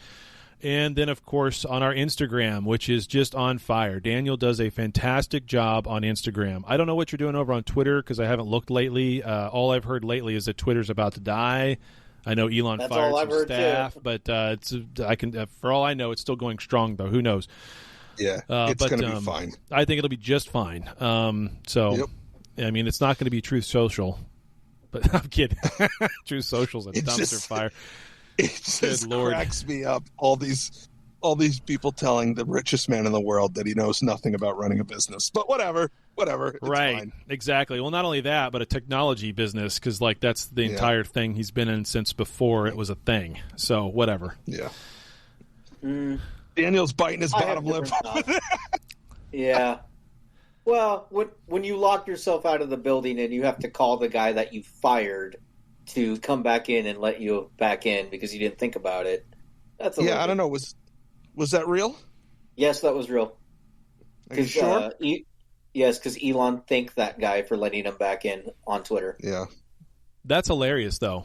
And then, of course, on our Instagram, which is just on fire. Daniel does a fantastic job on Instagram. I don't know what you're doing over on Twitter because I haven't looked lately. All I've heard lately is that Twitter's about to die. I know Elon fired some staff, but for all I know, it's still going strong, though. Who knows? Yeah, it's going to be fine. I think it'll be just fine. Yep. I mean, it's not going to be Truth Social, but I'm kidding. Truth Social's a dumpster fire. It just cracks me up. All these people telling the richest man in the world that he knows nothing about running a business. But whatever. It's right. fine. Exactly. Well, not only that, but a technology business, because that's the entire thing he's been in since before it was a thing. So whatever. Yeah. Daniel's biting his bottom lip. Yeah. Well, when you lock yourself out of the building and you have to call the guy that you fired to come back in and let you back in because you didn't think about it. That's I don't know. Was that real? Yes, that was real. Are you sure? Yes, because Elon thanked that guy for letting him back in on Twitter. Yeah, that's hilarious, though.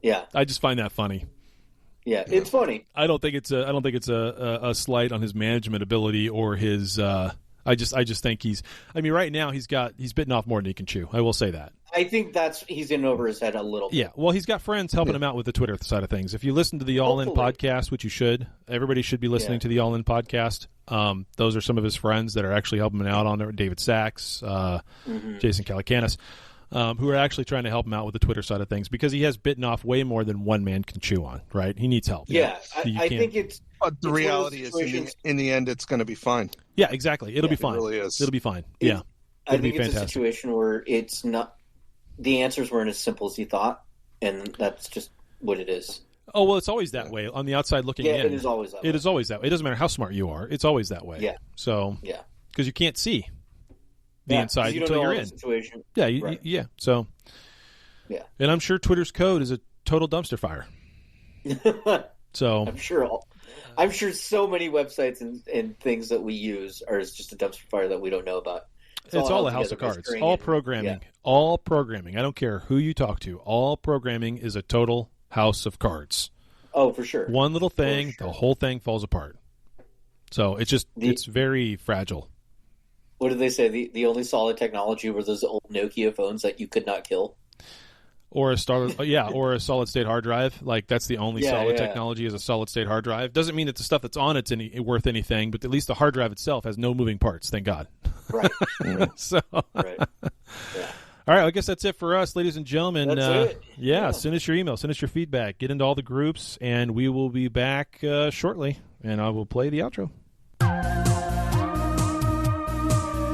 Yeah, I just find that funny. Yeah, it's funny. I don't think it's a slight on his management ability or his. I just think he's. I mean, right now he's bitten off more than he can chew. I will say that. I think he's in over his head a little bit. Yeah, well, he's got friends helping him out with the Twitter side of things. If you listen to the All In podcast, which you should, everybody should be listening to the All In podcast. Those are some of his friends that are actually helping him out on there. David Sachs, Jason Calacanis, who are actually trying to help him out with the Twitter side of things because he has bitten off way more than one man can chew on, right? He needs help. Yeah, I think it's... But the reality is, in the end, it's going to be fine. Yeah, exactly. It'll be fine. It really is. It'll be fine. Yeah. I think it's a situation where it's not... The answers weren't as simple as you thought, and that's just what it is. Oh, well, it's always that way on the outside looking in. Yeah, it is always that way. It is always that way. It doesn't matter how smart you are. It's always that way. Yeah. So, yeah. Because you can't see the inside until you're in. Situation. Yeah, right. Yeah. So, yeah. And I'm sure Twitter's code is a total dumpster fire. So I'm sure so many websites and things that we use are just a dumpster fire that we don't know about. It's all a house of cards. All programming. Yeah. All programming. I don't care who you talk to. All programming is a total house of cards. Oh, for sure. One little thing, the whole thing falls apart. So it's just it's very fragile. What did they say? The only solid technology were those old Nokia phones that you could not kill. Or a solid state hard drive. Like that's the only solid technology is a solid state hard drive. Doesn't mean that the stuff that's on it's worth anything, but at least the hard drive itself has no moving parts. Thank God. Right. So. Right. Yeah. All right. I guess that's it for us, ladies and gentlemen. That's it. Yeah. Send us your email. Send us your feedback. Get into all the groups, and we will be back shortly. And I will play the outro.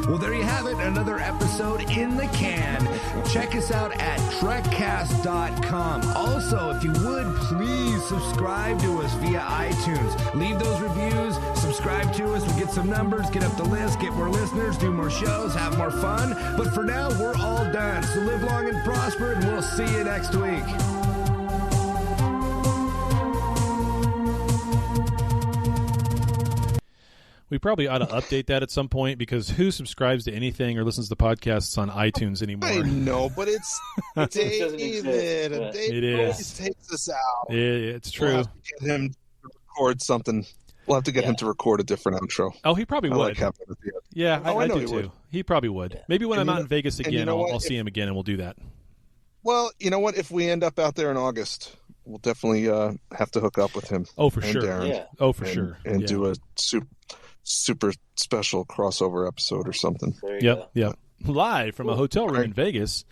Well, there you have it. Another episode in the can. Check us out at trekcast.com. Also, if you would, please subscribe to us via iTunes. Leave those reviews. Subscribe to us. We'll get some numbers, get up the list, get more listeners, do more shows, have more fun. But for now, we're all done. So live long and prosper, and we'll see you next week. We probably ought to update that at some point because who subscribes to anything or listens to podcasts on iTunes anymore? I know, but it's David. And David always takes us out. It's true. We'll have to get him to record something. We'll have to get him to record a different outro. Oh, he probably would. Like yeah, I know do too. He probably would. Yeah. Maybe when I'm out in Vegas again, I'll see him again and we'll do that. Well, you know what? If we end up out there in August, we'll definitely have to hook up with him. Oh, for sure. Darren, yeah. Oh, for sure. And do a super special crossover episode or something. Yep. Live from a hotel room in Vegas.